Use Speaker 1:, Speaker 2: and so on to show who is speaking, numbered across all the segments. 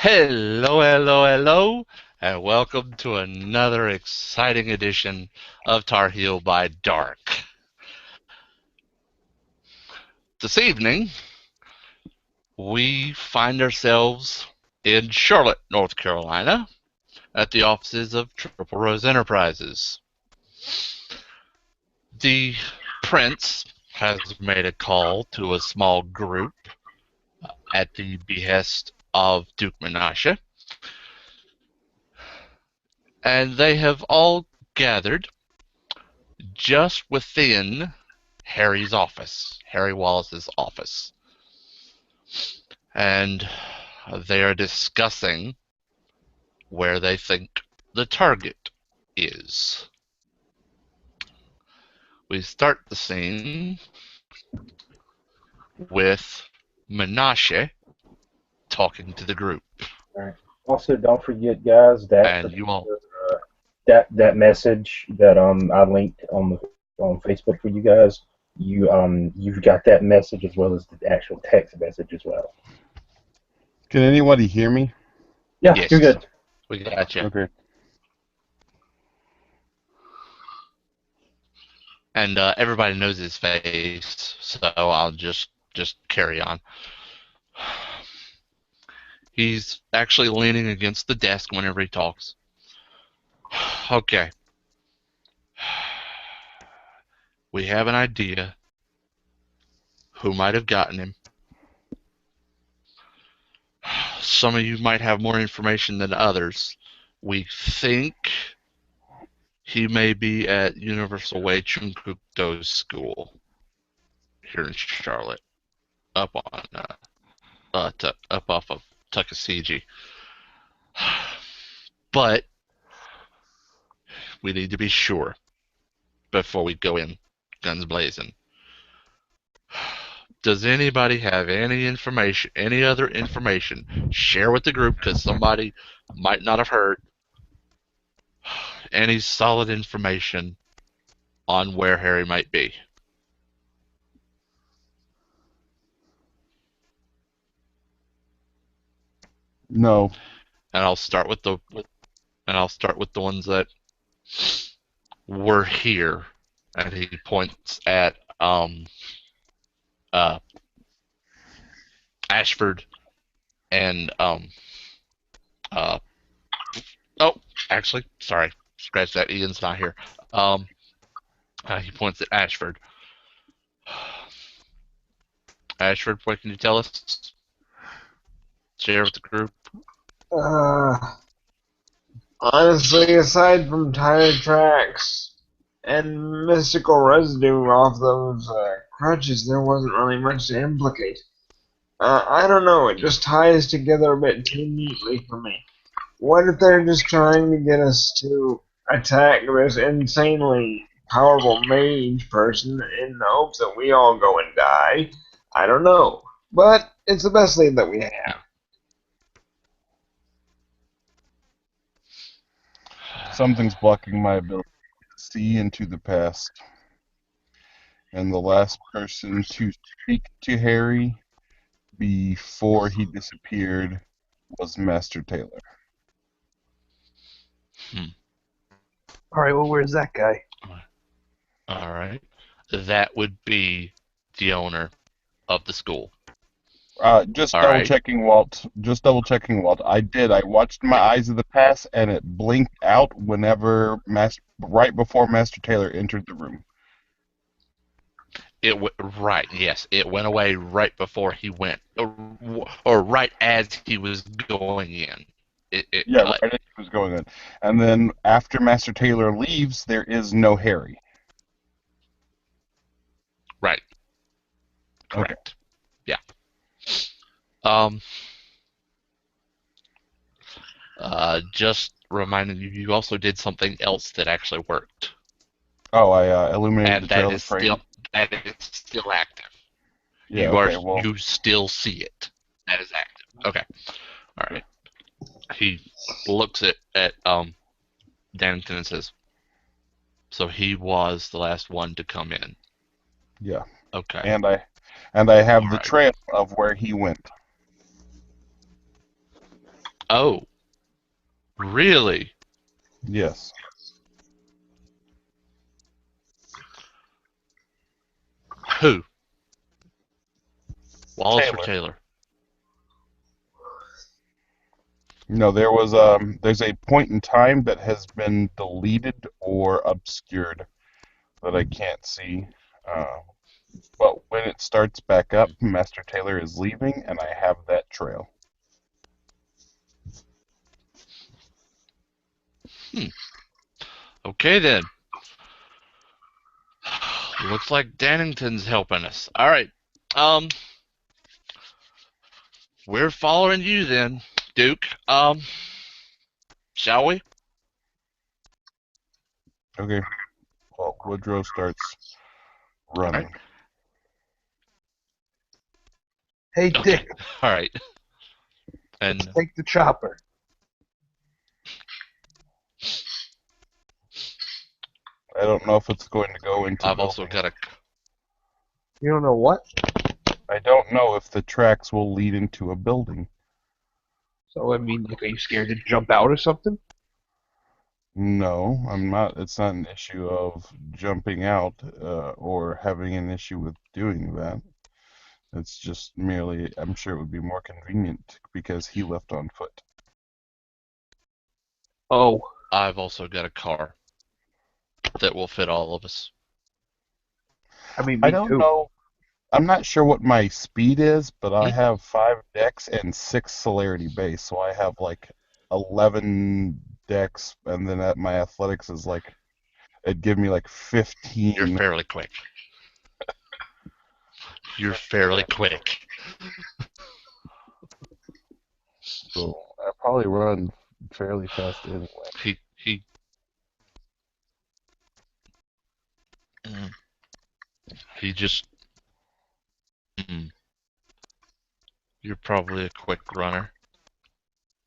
Speaker 1: Hello, hello, hello, and welcome to another exciting edition of Tarheel by Dark. This evening, we find ourselves in Charlotte, North Carolina, at the offices of Triple Rose Enterprises. The Prince has made a call to a small group at the behest of Duke Menashe, and they have all gathered just within Harry's office, Harry Wallace's office. And they are discussing where they think the target is. We start the scene with Menashe talking to the group.
Speaker 2: All right. Also, don't forget, guys, that
Speaker 1: And you all,
Speaker 2: particular that message that I linked on Facebook for you guys. You've got that message as well as the actual text message as well.
Speaker 3: Can anybody hear me?
Speaker 2: Yeah, you're
Speaker 1: yes,
Speaker 2: good.
Speaker 1: we got you.
Speaker 3: Okay.
Speaker 1: And everybody knows his face, so I'll just carry on. He's actually leaning against the desk whenever he talks. Okay. We have an idea who might have gotten him. Some of you might have more information than others. We think he may be at Universal Way Chunkuto's school here in Charlotte, up on up off of Tuckasegee. But we need to be sure before we go in guns blazing. Does anybody have any information, any other information, share with the group because somebody might not have heard any solid information on where Harry might be?
Speaker 3: No.
Speaker 1: And I'll start with the ones that were here, and he points at uh, Ashford and uh, oh, actually, sorry, scratch that. Ian's not here. He points at Ashford. Ashford, what can you tell us? Share with the group.
Speaker 4: Uh, Honestly, aside from tire tracks and mystical residue off those crutches, there wasn't really much to implicate. I don't know, it just ties together a bit too neatly for me. What if they're just trying to get us to attack this insanely powerful mage person in the hopes that we all go and die? I don't know. But it's the best lead that we have.
Speaker 3: Something's blocking my ability to see into the past. And the last person to speak to Harry before he disappeared was Master Taylor.
Speaker 5: All right, well, where's that guy?
Speaker 1: All right, that would be the owner of the school.
Speaker 3: Just
Speaker 1: All
Speaker 3: double
Speaker 1: right.
Speaker 3: checking, Walt. Just double checking, Walt. I did. I watched my Eyes of the Past, and it blinked out right before Master Taylor entered the room.
Speaker 1: Right, yes, it went away right before he went, or right as he was going in. It
Speaker 3: Yeah,
Speaker 1: cut.
Speaker 3: right as he was going in. And then after Master Taylor leaves, there is no Harry.
Speaker 1: Right.
Speaker 3: Okay.
Speaker 1: Correct. Yeah. Um. Just reminding you, you also did something else that actually worked,
Speaker 3: Oh, I illuminated
Speaker 1: and
Speaker 3: the trail of train.
Speaker 1: that is still active.
Speaker 3: Yeah, okay, well,
Speaker 1: You still see it. That is active. Okay. All right. He looks at Dannington and says, "So he was the last one to come in."
Speaker 3: yeah.
Speaker 1: Okay.
Speaker 3: And I have
Speaker 1: All
Speaker 3: the
Speaker 1: right.
Speaker 3: trail of where he went.
Speaker 1: Oh, really?
Speaker 3: Yes.
Speaker 1: Who? Wallace or
Speaker 3: Taylor.
Speaker 1: Taylor?
Speaker 3: No, there's a point in time that has been deleted or obscured that I can't see. Uh, but when it starts back up, Master Taylor is leaving, and I have that trail.
Speaker 1: Okay then. Looks like Dannington's helping us. All right. Um, we're following you then, Duke. Shall we?
Speaker 3: Okay. Well, Woodrow starts
Speaker 1: All right.
Speaker 3: running.
Speaker 5: Hey,
Speaker 1: Okay.
Speaker 5: Dick,
Speaker 1: All right. And
Speaker 5: take the chopper.
Speaker 3: I don't know if it's going to go into
Speaker 1: I've also
Speaker 3: building.
Speaker 1: got a.
Speaker 5: You don't know what?
Speaker 3: I don't know if the tracks will lead into a building.
Speaker 5: So, I mean, like, are you scared to jump out or something?
Speaker 3: No, I'm not. It's not an issue of jumping out or having an issue with doing that. It's just merely, I'm sure it would be more convenient because he left on foot.
Speaker 5: Oh,
Speaker 1: I've also got a car that will fit all of us.
Speaker 5: I mean,
Speaker 3: I
Speaker 5: me
Speaker 3: don't
Speaker 5: too.
Speaker 3: know. I'm not sure what my speed is, but I
Speaker 1: Hmm?
Speaker 3: have 5 decks and 6 celerity base, so I have like 11 decks, and then my athletics is like it'd give me like
Speaker 1: You're
Speaker 3: 15.
Speaker 1: fairly quick. You're fairly quick.
Speaker 3: So I probably run fairly fast anyway.
Speaker 1: He. mm, He just. Mm, you're probably a quick runner.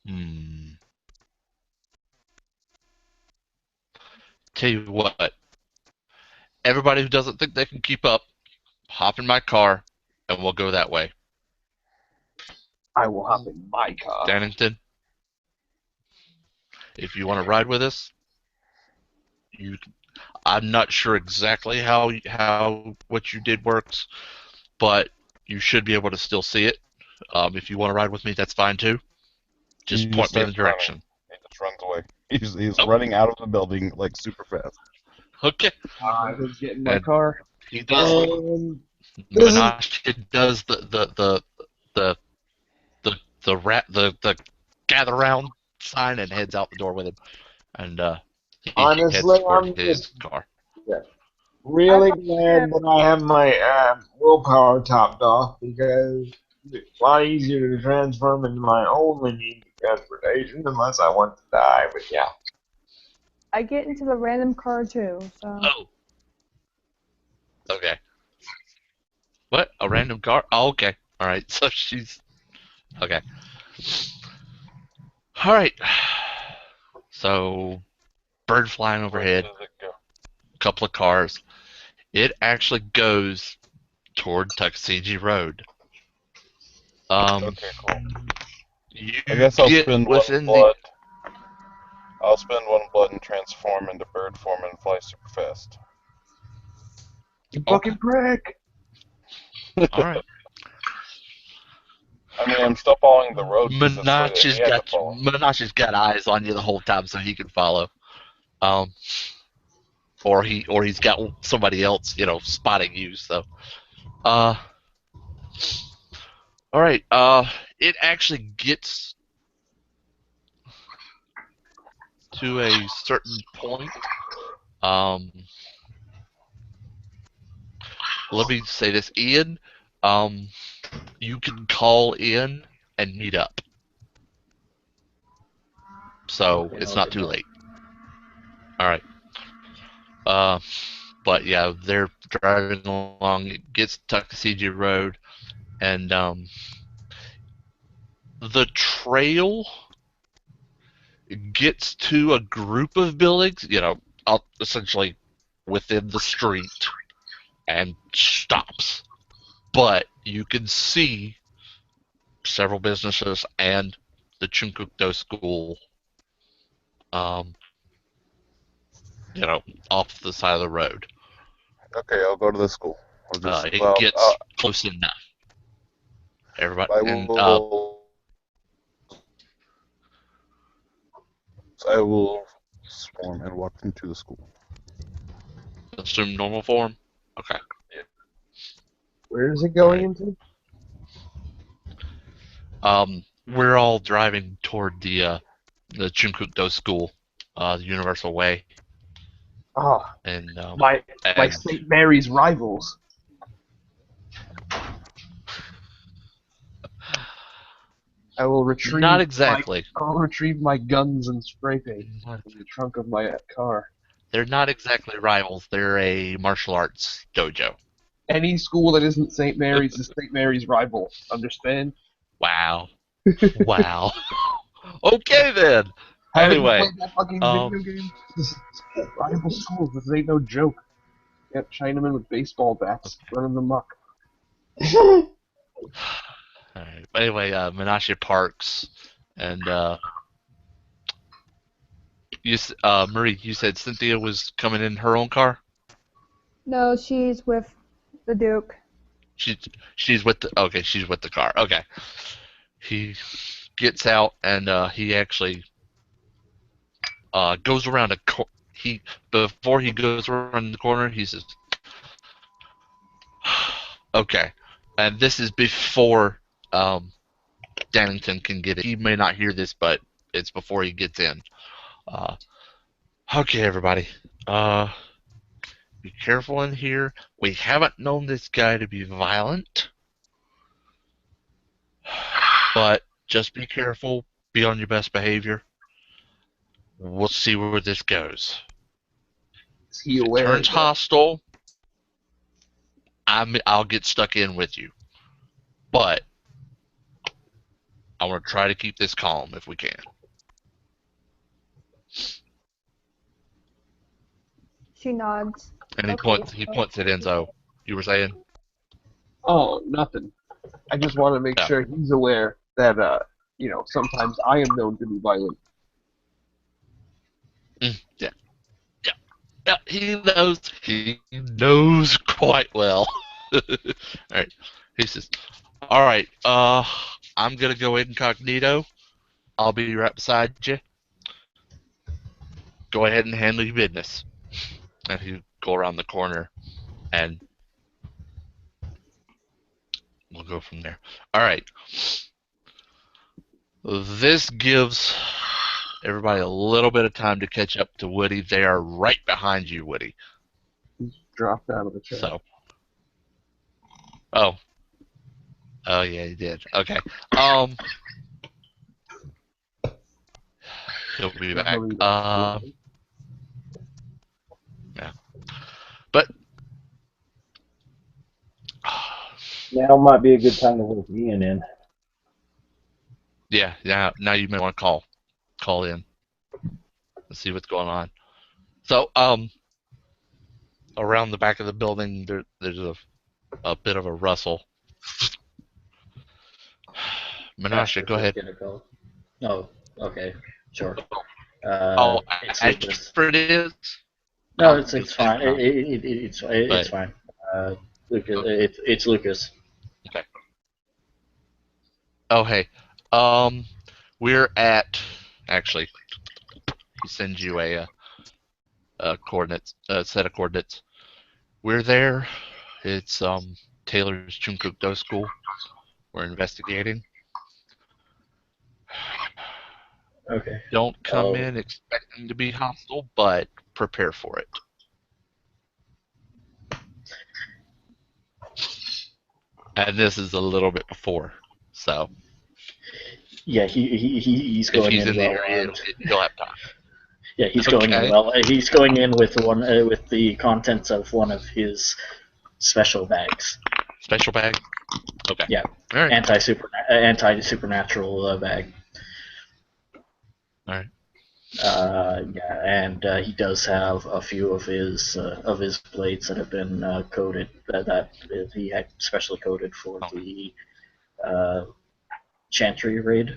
Speaker 1: Hmm. Tell you what. Everybody who doesn't think they can keep up, hop in my car, and we'll go that way.
Speaker 5: I will hop in my car.
Speaker 1: Dannington, if you want to ride with us, you. I'm not sure exactly how what you did works, but you should be able to still see it. If you want to ride with me, that's fine too.
Speaker 3: He
Speaker 1: Just
Speaker 3: just
Speaker 1: point me in the
Speaker 3: starts running.
Speaker 1: direction.
Speaker 3: He just runs away. He's
Speaker 1: Oh,
Speaker 3: running out of the building like super fast.
Speaker 1: okay.
Speaker 5: I will get in my
Speaker 1: And
Speaker 5: car.
Speaker 1: he does.
Speaker 4: And this is
Speaker 1: Menashe does the the gather round sign and heads out the door with him, and he heads
Speaker 4: honestly,
Speaker 1: toward
Speaker 4: I'm
Speaker 1: his
Speaker 4: just
Speaker 1: car.
Speaker 5: I
Speaker 4: really
Speaker 5: thought
Speaker 4: glad that I have my willpower topped off because it's a lot easier to transform into my only need for transportation unless I want to die. But yeah,
Speaker 6: I get into the random car too, so.
Speaker 1: Oh, okay. What? A random car? Oh, okay. All right. So she's okay. All right. So bird flying
Speaker 3: Where
Speaker 1: overhead,
Speaker 3: does it go?
Speaker 1: couple of cars. It actually goes toward Tuckasegee Road. Um,
Speaker 3: Okay, cool.
Speaker 1: you
Speaker 3: I guess I'll
Speaker 1: get
Speaker 3: spend one
Speaker 1: within the.
Speaker 3: blood. I'll spend one blood and transform into bird form and fly super fast.
Speaker 5: you
Speaker 1: Okay.
Speaker 5: fucking prick.
Speaker 1: All right.
Speaker 3: I mean, I'm still following the road because that's the way that he had to follow.
Speaker 1: Menashe's got eyes on you the whole time, so he can follow. Um, he's got somebody else, spotting you. So, uh, all right. It actually gets to a certain point. Um, let me say this, Ian. Um, you can call in and meet up, so
Speaker 2: Okay,
Speaker 1: it's
Speaker 2: I'll
Speaker 1: not
Speaker 2: get
Speaker 1: too
Speaker 2: back.
Speaker 1: late. All right. Uh, but yeah, they're driving along. It gets Tuckasegee Road, and the trail gets to a group of buildings, out essentially within the street, and stops. But you can see several businesses and the Chunkukdo school, um, off the side of the road.
Speaker 3: Okay, I'll go to the school. I'll just
Speaker 1: It gets close enough. Everybody,
Speaker 3: I
Speaker 1: and
Speaker 3: will swarm and walk into the school.
Speaker 1: assume normal form. Okay.
Speaker 4: Where is it going into?
Speaker 1: We're all driving toward the Chunkukdo school, the Universal Way,
Speaker 5: Ah,
Speaker 1: and
Speaker 5: my
Speaker 1: and
Speaker 5: St. Mary's rivals. I will retrieve.
Speaker 1: not exactly.
Speaker 5: I will retrieve my guns and spray paint from the trunk of my car.
Speaker 1: They're not exactly rivals. They're a martial arts dojo.
Speaker 5: Any school that isn't St. Mary's is St. Mary's rival. Understand?
Speaker 1: Wow. Wow. Okay then.
Speaker 5: Haven't you
Speaker 1: Anyway,
Speaker 5: played that fucking video game? Rival schools. This ain't no joke. Got Chinamen with baseball bats running amok.
Speaker 1: all right. Anyway, Menashe parks, and Marie, you said Cynthia was coming in her own car.
Speaker 6: No, she's with the Duke.
Speaker 1: She's with the car. Okay. He gets out and he actually goes around before he goes around the corner, he says, "Okay," and this is before Dannington can get it. He may not hear this, but it's before he gets in. Okay, everybody. Be careful in here. We haven't known this guy to be violent, but just be careful. Be on your best behavior. We'll see where this goes.
Speaker 5: Is he
Speaker 1: If it
Speaker 5: aware?
Speaker 1: turns hostile, I'll get stuck in with you. But I want to try to keep this calm if we can.
Speaker 6: She nods.
Speaker 1: And he
Speaker 6: Okay.
Speaker 1: points at Enzo. You were saying?
Speaker 5: Oh, nothing. I just want to make
Speaker 1: Yeah.
Speaker 5: sure he's aware that, sometimes I am known to be violent.
Speaker 1: Yeah. Yeah, he knows. He knows quite well. All right. He says, "All right. I'm gonna go incognito. I'll be right beside you. Go ahead and handle your business." And he go around the corner, and we'll go from there. All right. This gives everybody a little bit of time to catch up to Woody. They are right behind you, Woody.
Speaker 5: He's dropped out of the chair.
Speaker 1: So, oh yeah, he did. Okay. He'll be back. Yeah. But
Speaker 2: Now might be a good time to work Ian in.
Speaker 1: yeah. Now you may want to call in and see what's going on. So, around the back of the building, there's a bit of a rustle. Menashe, go ahead.
Speaker 7: Get a call. Oh, okay, sure. It's Lucas.
Speaker 1: Ashford is.
Speaker 7: No, it's fine. It's fine. Lucas, it's Lucas.
Speaker 1: Okay. Oh, hey. We're at actually. He sends you a set of coordinates. We're there. It's Taylor's Chunkukdo school. We're investigating.
Speaker 7: Okay.
Speaker 1: Don't come in expecting to be hostile, but prepare for it. And this is a little bit before, so.
Speaker 7: Yeah, he's going
Speaker 1: if he's in the
Speaker 7: well
Speaker 1: area,
Speaker 7: armed.
Speaker 1: he'll have time.
Speaker 7: Yeah, he's going in well. He's going in with with the contents of one of his special bags.
Speaker 1: Special bag. Okay.
Speaker 7: Yeah.
Speaker 1: All right.
Speaker 7: Anti-supernatural bag.
Speaker 1: All right.
Speaker 7: Yeah, and he does have a few of his blades that have been coated that he had specially coated for the Chantry raid.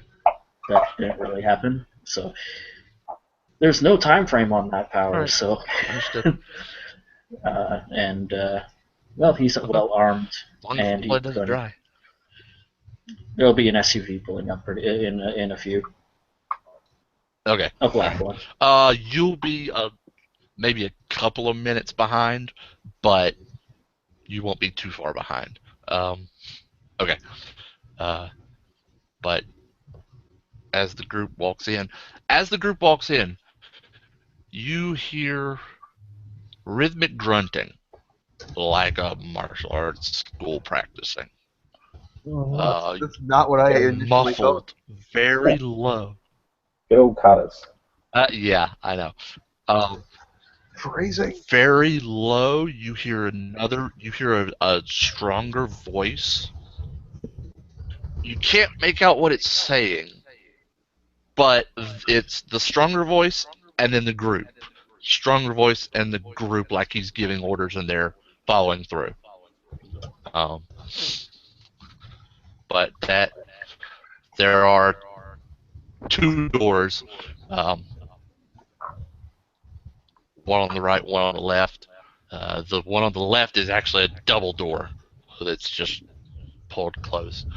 Speaker 7: that didn't really happen. So there's no time frame on that power.
Speaker 1: Alright.
Speaker 7: So
Speaker 1: Understood.
Speaker 7: and well, he's
Speaker 1: Okay.
Speaker 7: well armed,
Speaker 1: As long as the
Speaker 7: and he's
Speaker 1: blood doesn't
Speaker 7: going.
Speaker 1: dry.
Speaker 7: There'll be an SUV pulling up in a few,
Speaker 1: Okay.
Speaker 7: a black one.
Speaker 1: You'll be maybe a couple of minutes behind, but you won't be too far behind. Okay. Uh, but as the group walks in, you hear rhythmic grunting like a martial arts school practicing. Uh,
Speaker 5: That's not what I initially thought.
Speaker 1: muffled, very low.
Speaker 2: Go Katas.
Speaker 1: Yeah, I know. Um,
Speaker 5: Phrasing.
Speaker 1: very low, you hear a stronger voice. You can't make out what it's saying, but it's the stronger voice and then the group. Stronger voice and the group, like he's giving orders and they're following through. Um, but there are two doors, um, one on the right, one on the left. The one on the left is actually a double door that's just pulled closed.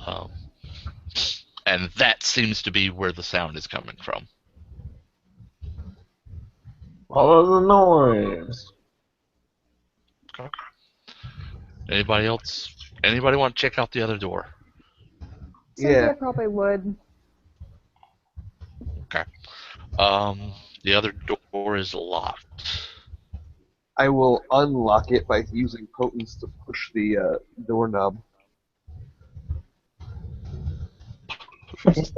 Speaker 1: Um, and that seems to be where the sound is coming from.
Speaker 4: Follow the noise.
Speaker 1: Okay. Anybody else? Anybody want to check out the other door?
Speaker 5: Yeah.
Speaker 6: Cynthia probably would.
Speaker 1: Okay. The other door is locked.
Speaker 5: I will unlock it by using potence to push the doorknob.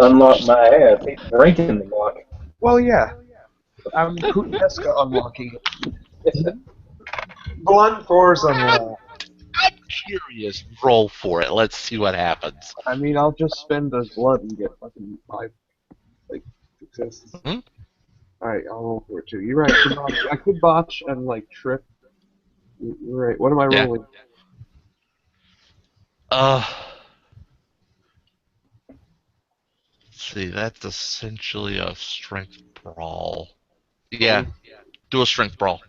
Speaker 2: Unlock my ass. He's breaking the lock.
Speaker 5: Well, yeah. I'm Putinesca unlocking it.
Speaker 4: Blunt force
Speaker 1: I'm,
Speaker 4: unlock.
Speaker 1: I'm curious. Roll for it. Let's see what happens.
Speaker 5: I mean, I'll just spend the blood and get fucking 5, like, successes.
Speaker 1: Hmm?
Speaker 5: Alright, I'll roll for it too. You're right. I could botch and, like, trip. You're right. What am I
Speaker 1: Yeah.
Speaker 5: rolling?
Speaker 1: Uh, see, that's essentially a strength brawl. Yeah, do a strength brawl.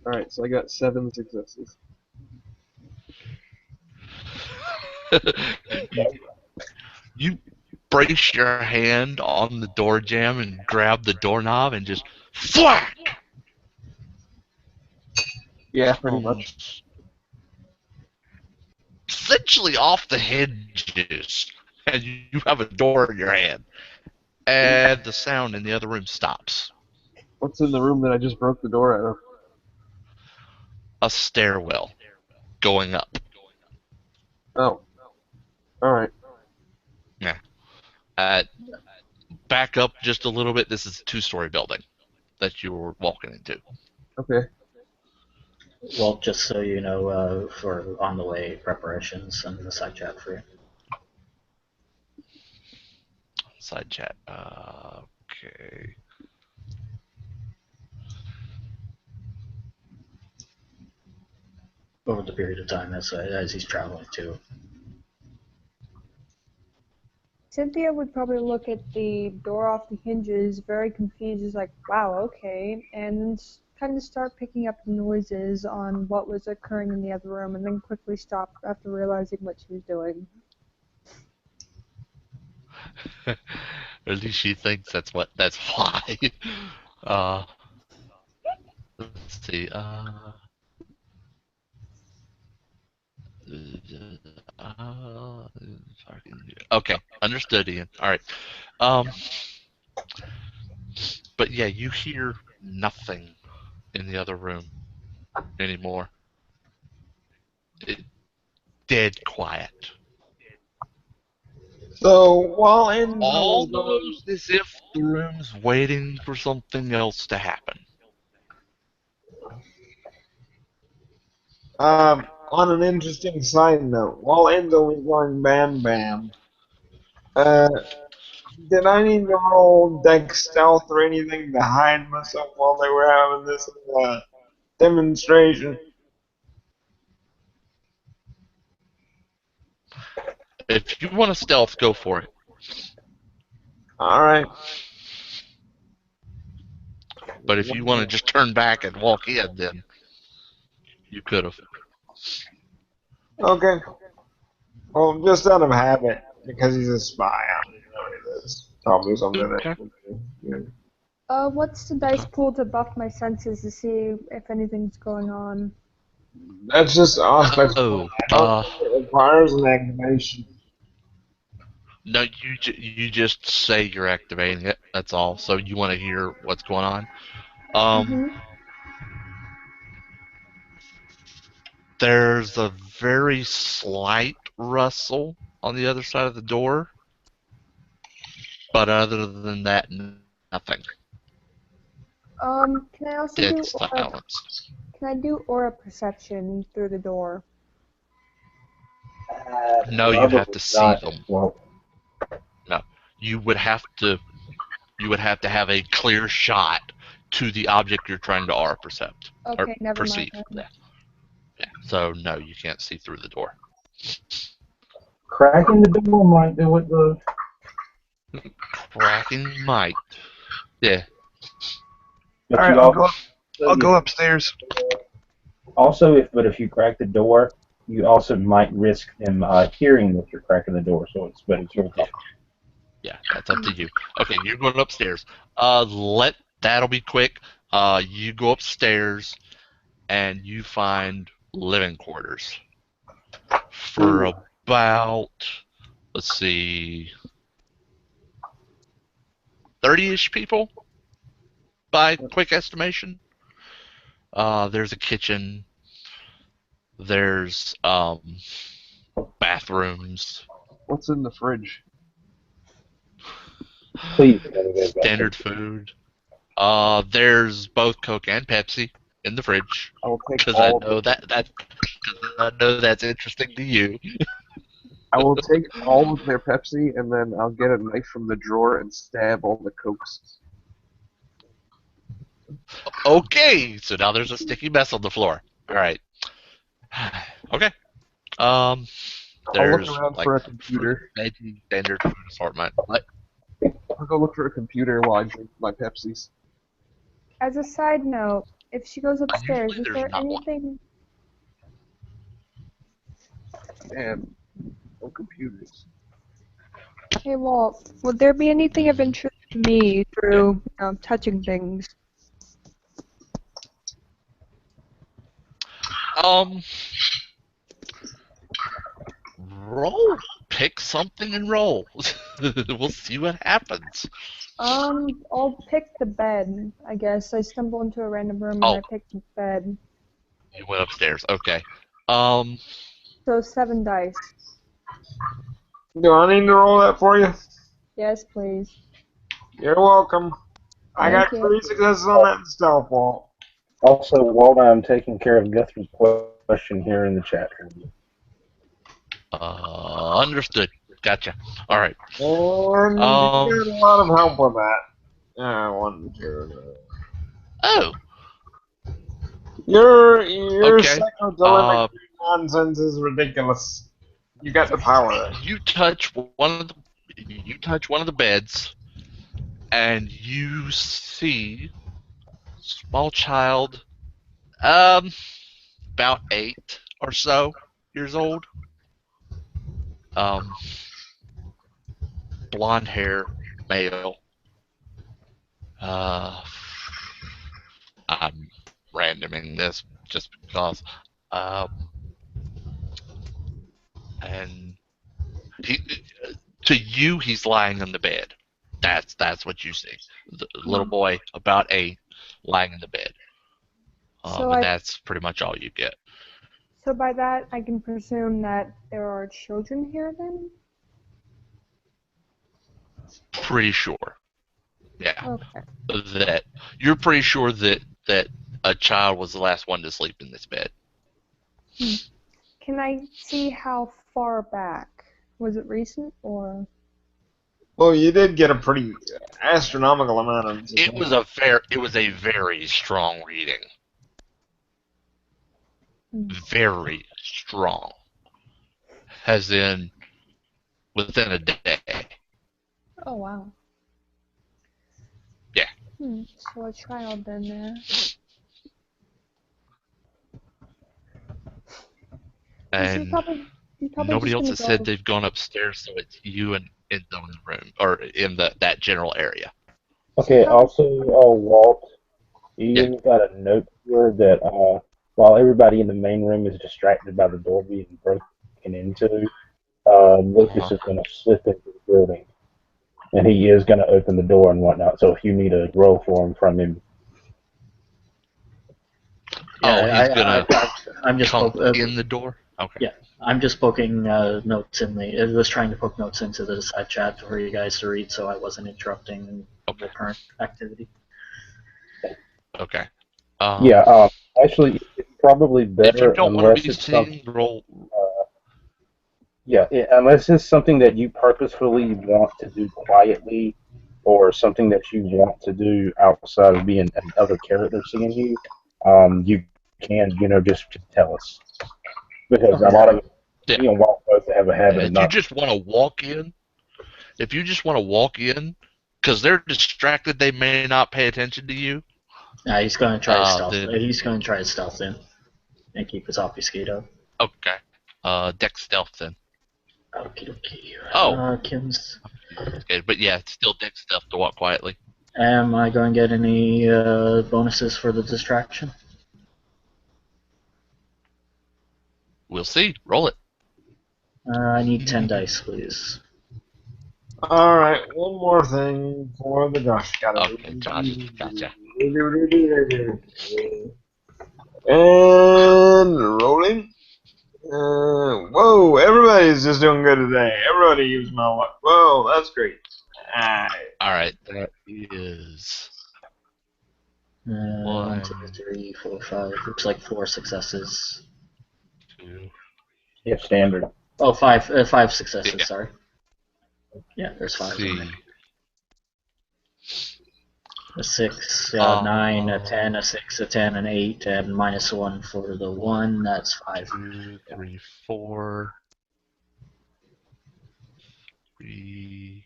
Speaker 5: Alright, so I got 7 successes.
Speaker 1: You brace your hand on the door jamb and grab the doorknob and just thwack
Speaker 5: Yeah, pretty much.
Speaker 1: comes essentially off the hinges, and you have a door in your hand, and the sound in the other room stops.
Speaker 5: What's in the room that I just broke the door out of?
Speaker 1: A stairwell going up.
Speaker 5: Oh. Alright.
Speaker 1: Yeah. Back up just a little bit. This is a two-story building that you were walking into.
Speaker 5: Okay.
Speaker 7: Well, just so you know, for on the way preparations and the side chat for you.
Speaker 1: Side chat. Okay.
Speaker 7: Over the period of time as he's traveling too.
Speaker 6: Cynthia would probably look at the door off the hinges, very confused, is like, wow, okay, and kind of start picking up the noises on what was occurring in the other room, and then quickly stop after realizing what she was doing.
Speaker 1: Or at least she thinks that's why. Uh, let's see. Okay, understood, Ian. All right. Um, but yeah, you hear nothing in the other room anymore. It, dead quiet.
Speaker 4: So while Enzo's going,
Speaker 1: Almost as if the room's waiting for something else to happen.
Speaker 4: on an interesting side note, while Enzo was going bam bam, uh, did I need to roll deck stealth or anything to hide myself while they were having this demonstration?
Speaker 1: If you want to stealth, go for it.
Speaker 4: All right.
Speaker 1: But if you want to just turn back and walk in, then you could have.
Speaker 4: Okay. Well, just out of habit, because he's a spy. I don't know what it is. Probably something
Speaker 1: Okay.
Speaker 4: that.
Speaker 6: What's the dice pool to buff my senses to see if anything's going on?
Speaker 4: That's just aspects.
Speaker 1: Oh,
Speaker 4: I don't think it requires an activation.
Speaker 1: no, you just say you're activating it. That's all. So you want to hear what's going on.
Speaker 6: Mm-hmm.
Speaker 1: There's a very slight rustle on the other side of the door, but other than that, nothing.
Speaker 6: Can I also
Speaker 1: Dead
Speaker 6: do aura?
Speaker 1: silence.
Speaker 6: Can I do aura perception through the door?
Speaker 1: No, you have
Speaker 2: Probably
Speaker 1: to see
Speaker 2: not.
Speaker 1: them.
Speaker 2: Well,
Speaker 1: No, you would have to. You would have to have a clear shot to the object you're trying to aura percept or
Speaker 6: Okay, never mind
Speaker 1: perceive.
Speaker 6: then.
Speaker 1: Yeah. So no, you can't see through the door.
Speaker 2: cracking the door might do it.
Speaker 1: Cracking might. Yeah.
Speaker 2: But
Speaker 5: All right,
Speaker 2: you
Speaker 5: I'll go upstairs.
Speaker 2: But if you crack the door, you also might risk them hearing that you're cracking the door. But it's your call.
Speaker 1: Yeah, that's up to you. Okay, you're going upstairs. That'll be quick. You go upstairs and you find living quarters for about, let's see, 30-ish people by quick estimation. There's a kitchen. There's bathrooms.
Speaker 5: What's in the fridge?
Speaker 2: Please, tell me about
Speaker 1: Standard food. There's both Coke and Pepsi in the fridge
Speaker 5: I will take
Speaker 1: because
Speaker 5: all of
Speaker 1: I know that's interesting to you.
Speaker 5: I will take all of their Pepsi, and then I'll get a knife from the drawer and stab all the Cokes.
Speaker 1: Okay, so now there's a sticky mess on the floor. All right. Okay. Um,
Speaker 5: I'll look
Speaker 1: there's
Speaker 5: around
Speaker 1: like
Speaker 5: for a
Speaker 1: fruit,
Speaker 5: computer.
Speaker 1: veggie, standard food assortment. What?
Speaker 5: I'll go look for a computer while I drink my Pepsis.
Speaker 6: As a side note, if she goes upstairs,
Speaker 1: Usually
Speaker 6: is
Speaker 1: there's
Speaker 6: there
Speaker 1: not one.
Speaker 6: anything?
Speaker 5: And no computers.
Speaker 6: Hey, Walt, would there be anything of interest to me through touching things?
Speaker 1: Um, roll. Pick something and roll. We'll see what happens.
Speaker 6: I'll pick the bed, I guess. I stumble into a random room and
Speaker 1: Oh,
Speaker 6: I pick the bed.
Speaker 1: you went upstairs. Okay.
Speaker 6: So 7 dice.
Speaker 4: Do I need to roll that for you?
Speaker 6: Yes, please.
Speaker 4: You're welcome. I got
Speaker 6: Thank you.
Speaker 4: 3 successes on that stealth wall.
Speaker 2: Also, while I'm taking care of Guthrie's question here in the chat.
Speaker 1: Understood. Gotcha. All right.
Speaker 4: And you got a lot of help with that. Yeah, 1, 2.
Speaker 1: Oh.
Speaker 4: Your
Speaker 1: Okay.
Speaker 4: psychotelemetry nonsense is ridiculous. You got the power.
Speaker 1: You touch one of the beds, and you see small child, about 8 or so years old, um, blonde hair, male. Uh, I'm randoming this just because. And he, to you, he's lying on the bed. That's what you see. The little boy, about 8, lying in the bed. And that's pretty much all you get.
Speaker 6: So by that, I can presume that there are children here then?
Speaker 1: Pretty sure. Yeah.
Speaker 6: Okay.
Speaker 1: That you're pretty sure that a child was the last one to sleep in this bed.
Speaker 6: Can I see how far back? Was it recent or?
Speaker 4: Well, you did get a pretty astronomical amount of.
Speaker 1: It was a very strong reading. Very strong. As in, within a day.
Speaker 6: Oh wow.
Speaker 1: Yeah.
Speaker 6: So a child then there.
Speaker 1: And
Speaker 6: He's probably
Speaker 1: nobody
Speaker 6: just
Speaker 1: else
Speaker 6: gonna
Speaker 1: has said
Speaker 6: go.
Speaker 1: they've gone upstairs, so it's you and Enzo in the room, or in that general area.
Speaker 6: He's
Speaker 2: Okay.
Speaker 6: probably
Speaker 2: Also, Walt,
Speaker 1: Yeah.
Speaker 2: Ian's got a note here that while everybody in the main room is distracted by the door being broken into, Lucas
Speaker 1: Uh-huh.
Speaker 2: is going to slip into the building, and he is going to open the door and whatnot. So if you need a roll for him from him,
Speaker 7: Yeah,
Speaker 1: Oh, he's gonna
Speaker 7: I'm just
Speaker 1: come in the door? Okay.
Speaker 7: yeah, I'm just poking notes in the. I was trying to poke notes into the side chat for you guys to read, so I wasn't interrupting
Speaker 1: Okay.
Speaker 7: the current activity.
Speaker 1: Okay.
Speaker 2: yeah, actually, it's probably
Speaker 1: If you
Speaker 2: better
Speaker 1: don't want to
Speaker 2: unless
Speaker 1: be
Speaker 2: it's something.
Speaker 1: seen, roll.
Speaker 2: Yeah, unless it's something that you purposefully want to do quietly, or something that you want to do outside of being another character seeing you, you can, just tell us because a
Speaker 7: Okay.
Speaker 2: lot of
Speaker 1: Yeah.
Speaker 2: me and Walt both have a habit of
Speaker 1: If you
Speaker 2: not.
Speaker 1: just want to walk in, because they're distracted, they may not pay attention to you.
Speaker 7: He's going to try stealth.
Speaker 1: Then
Speaker 7: He's going to try stealth in and keep his obfuscate up.
Speaker 1: okay. Dex stealth then.
Speaker 7: Okie dokie.
Speaker 1: Oh,
Speaker 7: Kim's.
Speaker 1: okay, but yeah, it's still Dex stealth to walk quietly.
Speaker 7: Am I going to get any bonuses for the distraction?
Speaker 1: We'll see. Roll it.
Speaker 7: I need 10 dice, please.
Speaker 4: Alright, one more thing for the Josh.
Speaker 1: Okay, Josh. Gotcha.
Speaker 4: And rolling. Whoa, everybody's just doing good today. Everybody used my luck. Whoa, that's great. Alright.
Speaker 1: All right, that is
Speaker 7: 1, 2,
Speaker 1: one,
Speaker 7: 3, 4, 5. Looks like 4 successes.
Speaker 1: 2.
Speaker 2: Yeah, standard.
Speaker 7: Oh, 5 successes,
Speaker 1: Yeah.
Speaker 7: sorry. Yeah, there's 5 in there.
Speaker 1: See.
Speaker 7: A 6, 9, a 10, a 6, a 10, an 8, and -1 for the 1. That's 5.
Speaker 1: 2, 3, 4. 3.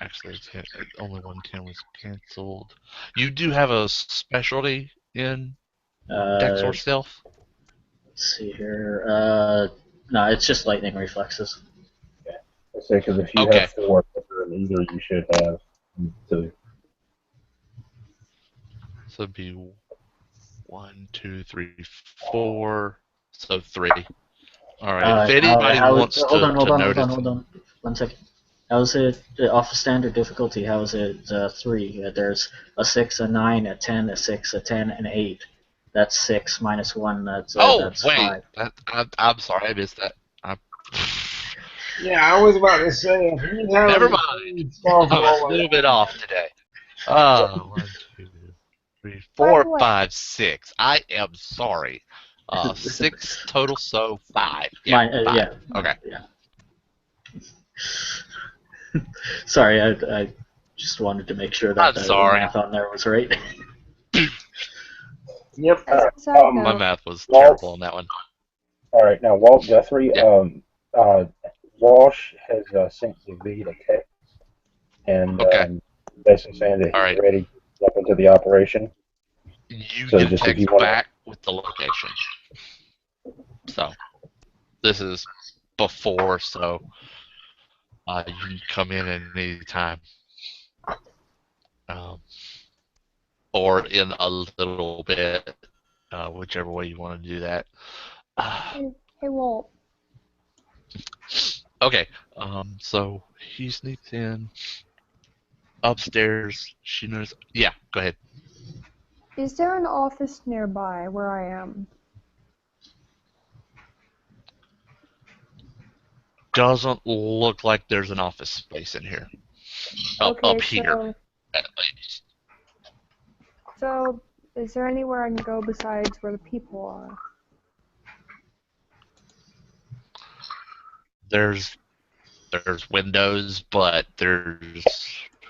Speaker 1: Actually, only 110 was canceled. You do have a specialty in Dex or
Speaker 7: Uh,
Speaker 1: Stealth?
Speaker 7: let's see here. No, it's just lightning reflexes.
Speaker 2: I say because if you
Speaker 1: Okay.
Speaker 2: have 4 in either, you should have 2.
Speaker 1: So it'd be 1, 2, 3, 4. So 3. All right. If anybody wants
Speaker 7: Hold on,
Speaker 1: to
Speaker 7: hold
Speaker 1: notice,
Speaker 7: on. 1 second. How is it off of standard difficulty? How is it 3? There's a 6, a 9, a 10, a 6, a 10, and 8. That's 6 -1.
Speaker 1: oh
Speaker 7: That's
Speaker 1: wait,
Speaker 7: 5.
Speaker 1: I'm sorry, I missed that.
Speaker 4: Yeah, I was about to say, if he's
Speaker 1: Never
Speaker 4: having
Speaker 1: mind.
Speaker 4: stuff
Speaker 1: I'm a
Speaker 4: rolling
Speaker 1: little bit
Speaker 4: on.
Speaker 1: off today. 1, 2, 3,
Speaker 6: By
Speaker 1: 4,
Speaker 6: the way,
Speaker 1: 5, 6. I am sorry. 6 total, so 5. Yeah, 5.
Speaker 7: Yeah.
Speaker 1: Okay.
Speaker 7: Yeah. Sorry, I just wanted to make sure that
Speaker 1: I'm
Speaker 7: the
Speaker 1: sorry.
Speaker 7: math on there was right.
Speaker 4: Yep.
Speaker 6: as a side
Speaker 1: My
Speaker 6: note,
Speaker 1: math was
Speaker 2: Walt,
Speaker 1: terrible on that one.
Speaker 2: all right, now Walt Guthrie,
Speaker 1: Yeah.
Speaker 2: Walsh has sent David a text and
Speaker 1: Okay.
Speaker 2: basically saying that
Speaker 1: All
Speaker 2: he's
Speaker 1: right.
Speaker 2: ready to jump into the operation.
Speaker 1: You
Speaker 2: So
Speaker 1: get a
Speaker 2: just if you
Speaker 1: text
Speaker 2: want
Speaker 1: back with the location. So this is before, so you can come in at any time. Um, or in a little bit, whichever way you want to do that.
Speaker 6: hey Walt,
Speaker 1: Okay, so he sneaks in upstairs. She knows. Yeah, go ahead.
Speaker 6: is there an office nearby where I am?
Speaker 1: Doesn't look like there's an office space in here.
Speaker 6: Okay,
Speaker 1: Up here,
Speaker 6: so
Speaker 1: at least.
Speaker 6: so is there anywhere I can go besides where the people are?
Speaker 1: There's windows, but there's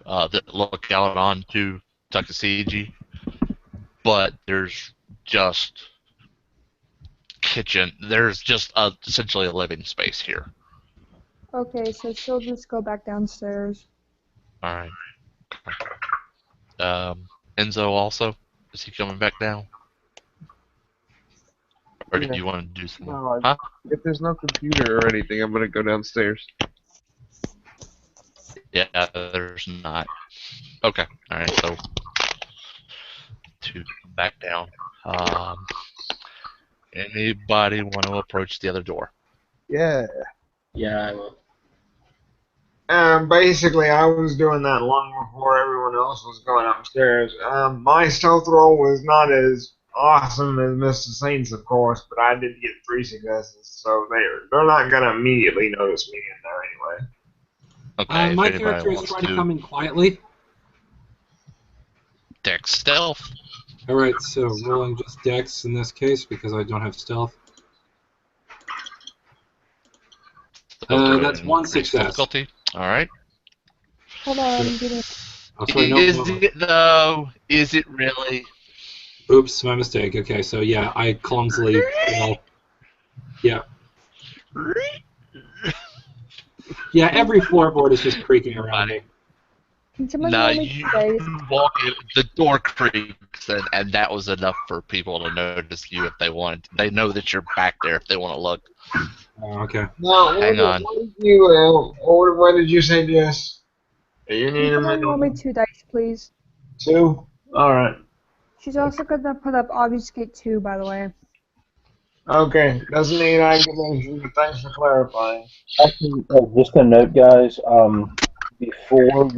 Speaker 1: that look out onto Tuckasegee, but there's just kitchen. There's just essentially a living space here.
Speaker 6: Okay, so she'll just go back downstairs.
Speaker 1: All right. Enzo also? Is he coming back down? Or do
Speaker 5: Yeah.
Speaker 1: you want to do something?
Speaker 5: No,
Speaker 1: Huh?
Speaker 5: if there's no computer or anything, I'm gonna go downstairs.
Speaker 1: Yeah, there's not. Okay. All right. So to come back down. Anybody want to approach the other door?
Speaker 5: Yeah.
Speaker 7: Yeah, I will.
Speaker 4: Basically, I was doing that long before everyone else was going upstairs. My stealth roll was not as awesome as Mr. Saint's, of course, but I did get 3 successes, so they're not gonna immediately notice me in there anyway.
Speaker 1: Okay. If
Speaker 8: My
Speaker 1: anybody
Speaker 8: character is
Speaker 1: wants
Speaker 8: trying to
Speaker 1: to
Speaker 8: come in quietly.
Speaker 1: dex stealth.
Speaker 8: Alright, so rolling just dex in this case because I don't have stealth. That's one
Speaker 1: Increase
Speaker 8: success.
Speaker 1: difficulty. All right.
Speaker 6: Hold on, give me.
Speaker 8: Oh, sorry, no.
Speaker 1: Is it though? Is it really?
Speaker 8: Oops, my mistake. Okay, so yeah, I clumsily fail. Yeah. Yeah, every floorboard is just creaking around me.
Speaker 6: Can someone
Speaker 1: No,
Speaker 6: roll me
Speaker 1: you
Speaker 6: 2 dice?
Speaker 1: walk in, the door creaks, and that was enough for people to notice you if they wanted. They know that you're back there if they want to look.
Speaker 8: Oh, okay.
Speaker 4: Now,
Speaker 1: Hang on.
Speaker 4: what did you say, Jess? You
Speaker 6: Can
Speaker 4: need a
Speaker 6: someone roll me
Speaker 4: minimum
Speaker 6: 2 dice, please?
Speaker 4: 2? Alright.
Speaker 6: She's also gonna put up obfuscate 2, by the way.
Speaker 4: Okay, doesn't mean I can mention, but thanks for clarifying.
Speaker 2: Actually, just a note, guys. Before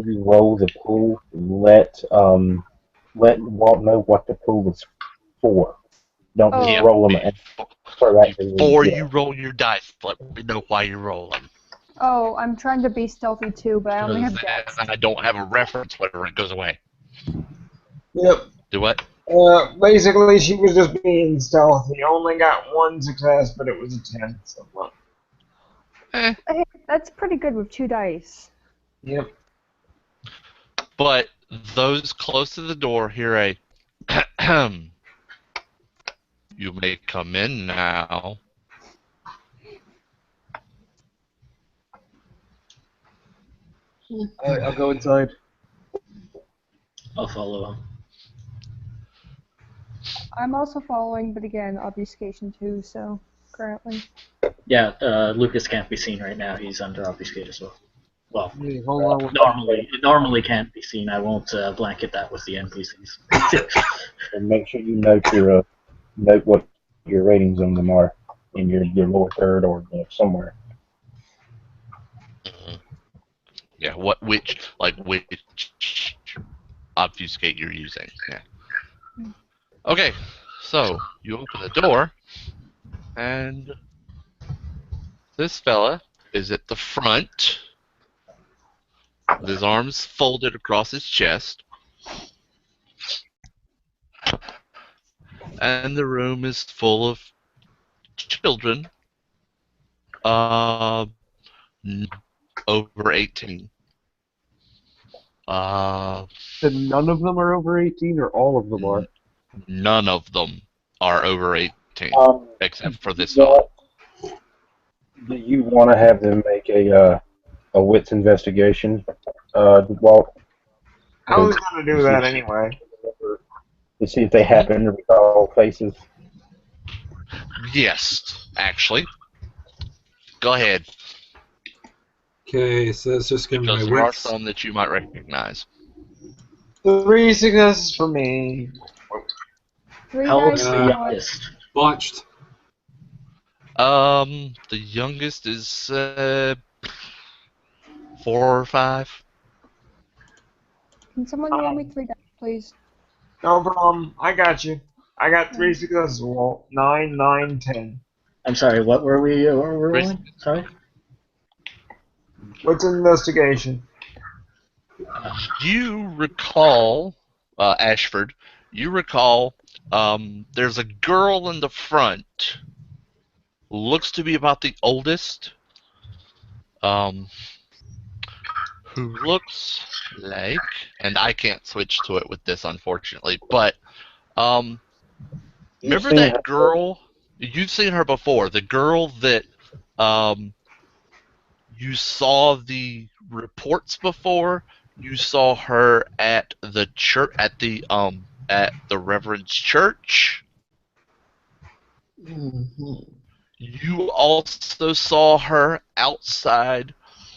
Speaker 2: you roll the pool, let Walt know what the pool is for. Don't just
Speaker 6: Oh.
Speaker 1: Yeah,
Speaker 2: roll them and proactively.
Speaker 1: before you
Speaker 2: Yeah.
Speaker 1: roll your dice, let me know why you roll them.
Speaker 6: Oh, I'm trying to be stealthy too, but I only have
Speaker 1: Then
Speaker 6: dex.
Speaker 1: I don't have a reference whenever it goes away.
Speaker 4: Yep.
Speaker 1: Do what?
Speaker 4: Basically, she was just being stealthy. Only got 1 success, but it was a 10. So, well,
Speaker 1: Eh.
Speaker 6: Hey, that's pretty good with 2 dice.
Speaker 4: yep.
Speaker 1: But those close to the door hear a you may come in now.
Speaker 5: Alright, I'll go inside.
Speaker 7: I'll follow him.
Speaker 6: I'm also following, but again, obfuscation 2, so currently.
Speaker 7: Yeah, Lucas can't be seen right now. He's under obfuscate as well. Well,
Speaker 5: Hey, hold on.
Speaker 7: it normally can't be seen. I won't blanket that with the NPCs.
Speaker 2: And make sure you note what your ratings on them are in your lower third or somewhere.
Speaker 1: Yeah, which obfuscate you're using. Yeah. Okay, so you open the door, and this fella is at the front with his arms folded across his chest, and the room is full of children, uh, over 18.
Speaker 5: Then none of them are over 18, or all of them are?
Speaker 1: None of them are over 18, except for this
Speaker 2: Walt,
Speaker 1: fella.
Speaker 2: do you want to have them make a wits investigation, Walt?
Speaker 4: I was gonna do that anyway.
Speaker 2: To see if they happen to recall faces.
Speaker 1: Yes, actually. Go ahead.
Speaker 8: Okay, so that's just gonna be
Speaker 1: Because
Speaker 8: my
Speaker 1: there are
Speaker 8: wits.
Speaker 1: some that you might recognize.
Speaker 4: 3 successes for me.
Speaker 6: 3
Speaker 7: How old's
Speaker 6: dice.
Speaker 7: the
Speaker 8: Uh,
Speaker 7: youngest?
Speaker 8: Botched.
Speaker 1: The youngest is 4 or 5.
Speaker 6: Can someone roll me 3 dice, please?
Speaker 4: No problem. I got you. I got 3 successes. Well, 9, 9, 10.
Speaker 7: I'm sorry, what were we rolling? Sorry?
Speaker 4: What's investigation?
Speaker 1: You recall, Ashford, you recall there's a girl in the front, looks to be about the oldest, who looks like, and I can't switch to it with this unfortunately, but remember
Speaker 2: seen
Speaker 1: that
Speaker 2: her.
Speaker 1: girl? You've seen her before. The girl that You saw the reports before. You saw her at the church at the Reverend's church.
Speaker 4: Mhm.
Speaker 1: You also saw her outside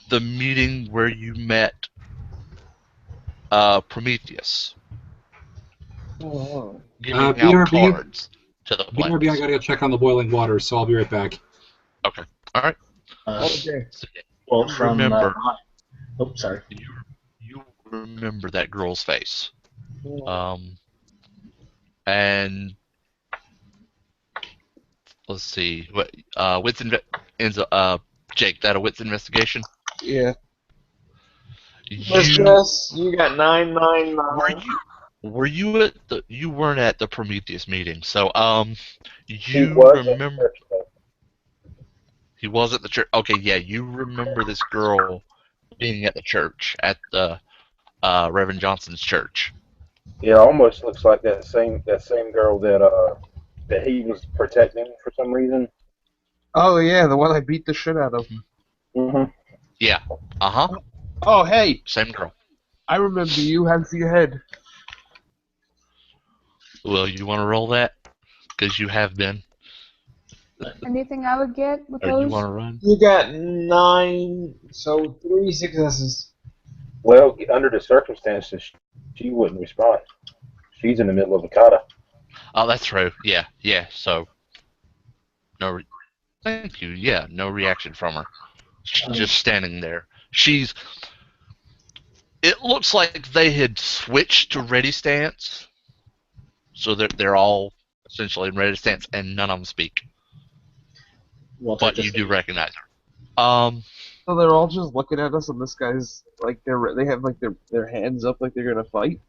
Speaker 1: the meeting where you met Prometheus,
Speaker 5: Oh,
Speaker 1: giving out
Speaker 8: BRB,
Speaker 1: cards to the
Speaker 8: BRB, I
Speaker 1: players.
Speaker 8: gotta go check on the boiling water, so I'll be right back.
Speaker 1: Okay, all right.
Speaker 4: Okay.
Speaker 1: So
Speaker 7: Well,
Speaker 1: you
Speaker 7: from
Speaker 1: remember,
Speaker 7: oh, sorry.
Speaker 1: you remember that girl's face, and let's see, what Jake, that a wits investigation?
Speaker 5: yeah.
Speaker 4: Miss
Speaker 1: You
Speaker 4: Jess, you got 999.
Speaker 1: were you at the you weren't at the Prometheus meeting, so
Speaker 2: He
Speaker 1: you
Speaker 2: was at
Speaker 1: remember
Speaker 2: church, though.
Speaker 1: he was at the church. Okay, yeah, you remember this girl being at the church at the Reverend Johnson's church.
Speaker 2: It almost looks like that same girl that he was protecting for some reason.
Speaker 5: Oh yeah, the one I beat the shit out of.
Speaker 2: Hmm.
Speaker 1: Yeah, uh-huh,
Speaker 5: Oh hey,
Speaker 1: same girl.
Speaker 5: I remember you. How's your head?
Speaker 1: Well, you want to roll that because you have been,
Speaker 6: Anything I would get with
Speaker 1: or you want
Speaker 6: those?
Speaker 1: to run?
Speaker 4: You got 9, so 3 successes.
Speaker 2: Well, under the circumstances, she wouldn't respond. She's in the middle of a kata.
Speaker 1: Oh, that's true. Yeah, yeah. So no, thank you. Yeah, no reaction from her. She's just standing there. She's. It looks like they had switched to ready stance, so they're all essentially in ready stance, and none of them speak.
Speaker 7: Walter,
Speaker 1: But you
Speaker 7: just
Speaker 1: do
Speaker 7: a,
Speaker 1: recognize her.
Speaker 5: So they're all just looking at us, and this guy's like they have like their hands up like they're gonna fight.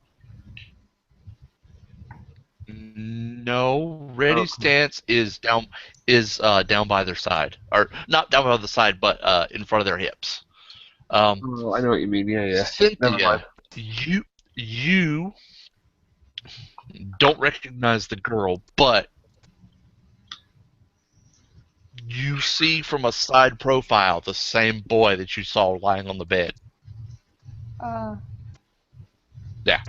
Speaker 1: No, ready
Speaker 5: Oh,
Speaker 1: stance down by their side, or not down by the side, but in front of their hips. Um,
Speaker 5: oh, I know what you mean. Yeah, yeah. Never mind.
Speaker 1: Cynthia, you don't recognize the girl, but you see from a side profile the same boy that you saw lying on the bed.
Speaker 6: Uh,
Speaker 1: Yeah,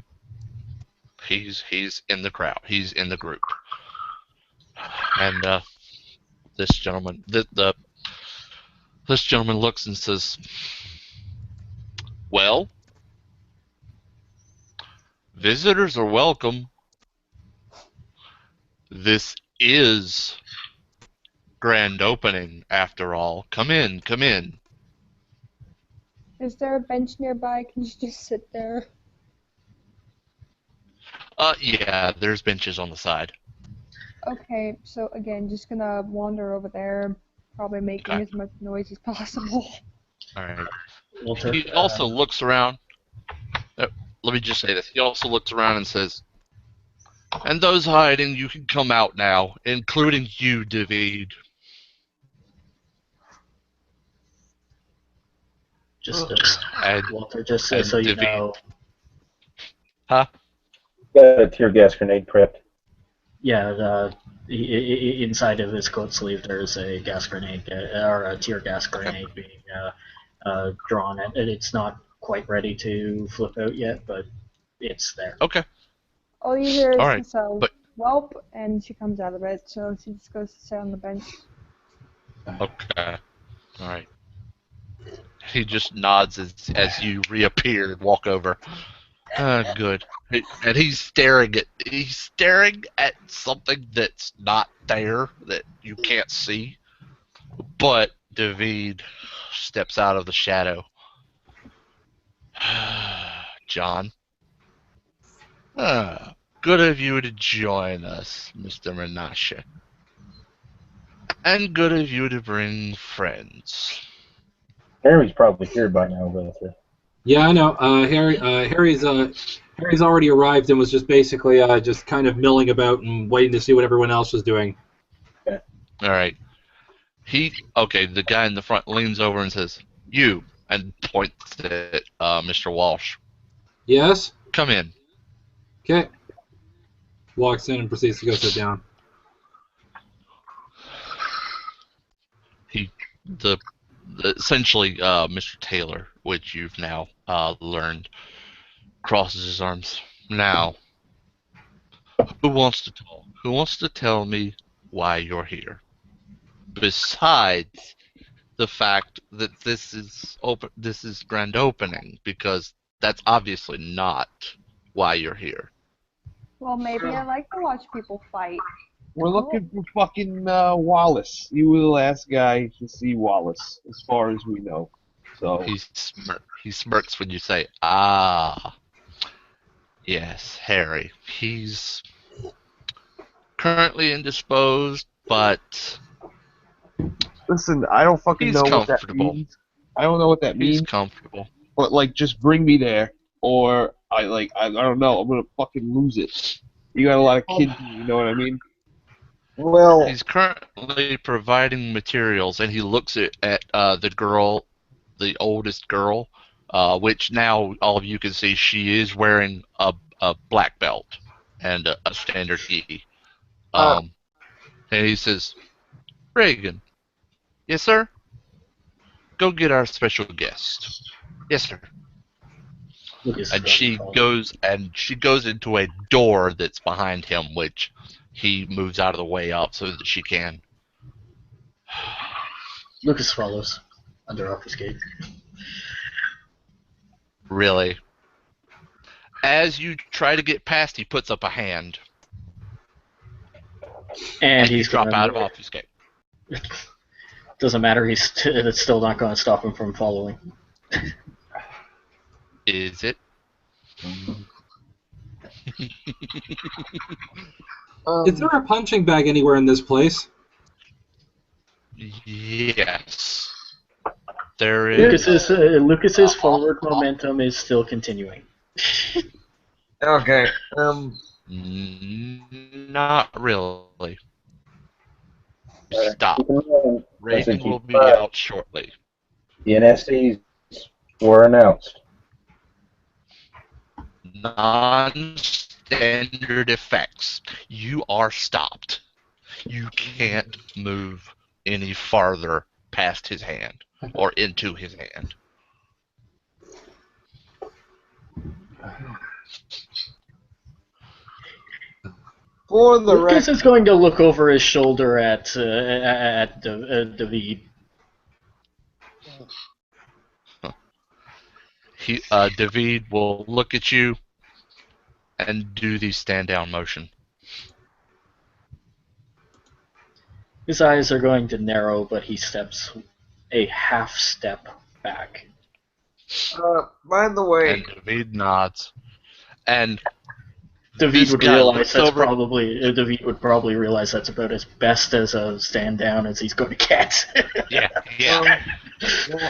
Speaker 1: he's in the crowd. He's in the group, and this gentleman this gentleman looks and says, "Well, visitors are welcome. This is grand opening after all. Come in, come in."
Speaker 6: is there a bench nearby? Can you just sit there?
Speaker 1: Yeah, there's benches on the side.
Speaker 6: Okay, so again, just gonna wander over there, probably making
Speaker 1: Okay,
Speaker 6: as much noise as possible.
Speaker 1: all right.
Speaker 7: Walter.
Speaker 1: He also looks around. Uh, Let me just say this. He also looks around and says, "And those hiding, you can come out now, including you, David."
Speaker 7: Just
Speaker 1: And
Speaker 7: Walter, just so
Speaker 1: and
Speaker 7: you
Speaker 1: David,
Speaker 7: know,
Speaker 1: huh?
Speaker 2: Got a tear gas grenade prepped.
Speaker 7: yeah, inside of his coat sleeve there's a gas grenade or a tear gas
Speaker 1: Okay,
Speaker 7: grenade being drawn, and it's not quite ready to flip out yet, but it's there.
Speaker 1: okay,
Speaker 6: All you hear
Speaker 1: all
Speaker 6: is
Speaker 1: right.
Speaker 6: just a
Speaker 1: But
Speaker 6: whelp, and she comes out of it, so she just goes to sit on the bench.
Speaker 1: okay, all right. He just nods as you reappear and walk over. Good. And he's staring at something that's not there that you can't see. But David steps out of the shadow. John, good of you to join us, Mr. Menashe. And good of you to bring friends.
Speaker 2: Harry's probably here by now, Luther.
Speaker 8: Yeah, I know. Harry's already arrived and was just basically just kind of milling about and waiting to see what everyone else was doing.
Speaker 2: Okay.
Speaker 1: All right. The guy in the front leans over and says, "You," and points at Mr. Walsh.
Speaker 8: Yes.
Speaker 1: "Come in."
Speaker 8: Okay. Walks in and proceeds to go sit down.
Speaker 1: He, the essentially, Mr. Taylor, which you've now learned, crosses his arms. Now, who wants to talk? Who wants to tell me why you're here? Besides the fact that this is grand opening, because that's obviously not why you're here.
Speaker 6: Well, maybe I like to watch people fight.
Speaker 5: We're looking for fucking Wallace. You were the last guy to see Wallace, as far as we know. So
Speaker 1: He smirks when you say, "Ah, yes, Harry. He's currently indisposed, but
Speaker 5: listen, I don't fucking
Speaker 1: he's
Speaker 5: know what that
Speaker 1: comfortable.
Speaker 5: means. I don't know what that
Speaker 1: He's
Speaker 5: means.
Speaker 1: comfortable."
Speaker 5: But like, just bring me there, or I don't know. I'm gonna fucking lose it. You got a lot of kids, you know what I mean?
Speaker 4: Well,
Speaker 1: He's currently providing materials, and he looks at the girl, the oldest girl, which now all of you can see she is wearing a black belt and a standard E.
Speaker 4: uh,
Speaker 1: And he says, "Reagan, yes, sir? Go get our special guest." "Yes, sir."
Speaker 7: Lucas is
Speaker 1: And
Speaker 7: going to follow.
Speaker 1: she goes into a door that's behind him, which he moves out of the way up so that she can.
Speaker 7: Lucas follows under obfuscate.
Speaker 1: Really? As you try to get past, he puts up a hand,
Speaker 7: And
Speaker 1: and you
Speaker 7: he's
Speaker 1: drop
Speaker 7: going
Speaker 1: out of
Speaker 7: to.
Speaker 1: obfuscate.
Speaker 7: Doesn't matter, it's still not going to stop him from following.
Speaker 1: Is it?
Speaker 8: Is there a punching bag anywhere in this place?
Speaker 1: Yes. There is.
Speaker 7: Lucas's forward momentum is still continuing.
Speaker 4: okay.
Speaker 1: Not really.
Speaker 2: Alright,
Speaker 1: Stop.
Speaker 2: keep in mind,
Speaker 1: Reagan
Speaker 2: listen,
Speaker 1: will
Speaker 2: keep
Speaker 1: be
Speaker 2: in mind,
Speaker 1: out shortly.
Speaker 2: the NSCs were announced.
Speaker 1: Non-standard effects. You are stopped. You can't move any farther past his hand or into his hand.
Speaker 4: For the
Speaker 7: Lucas
Speaker 4: record,
Speaker 7: is going to look over his shoulder at David.
Speaker 1: David will look at you and do the stand down motion.
Speaker 7: His eyes are going to narrow, but he steps a half step back.
Speaker 4: by the way,
Speaker 1: And David nods. And
Speaker 7: David
Speaker 1: this
Speaker 7: would
Speaker 1: guy
Speaker 7: realize
Speaker 1: looks
Speaker 7: that's
Speaker 1: over.
Speaker 7: probably David would probably realize that's about as best as a stand down as he's going to get.
Speaker 1: Yeah.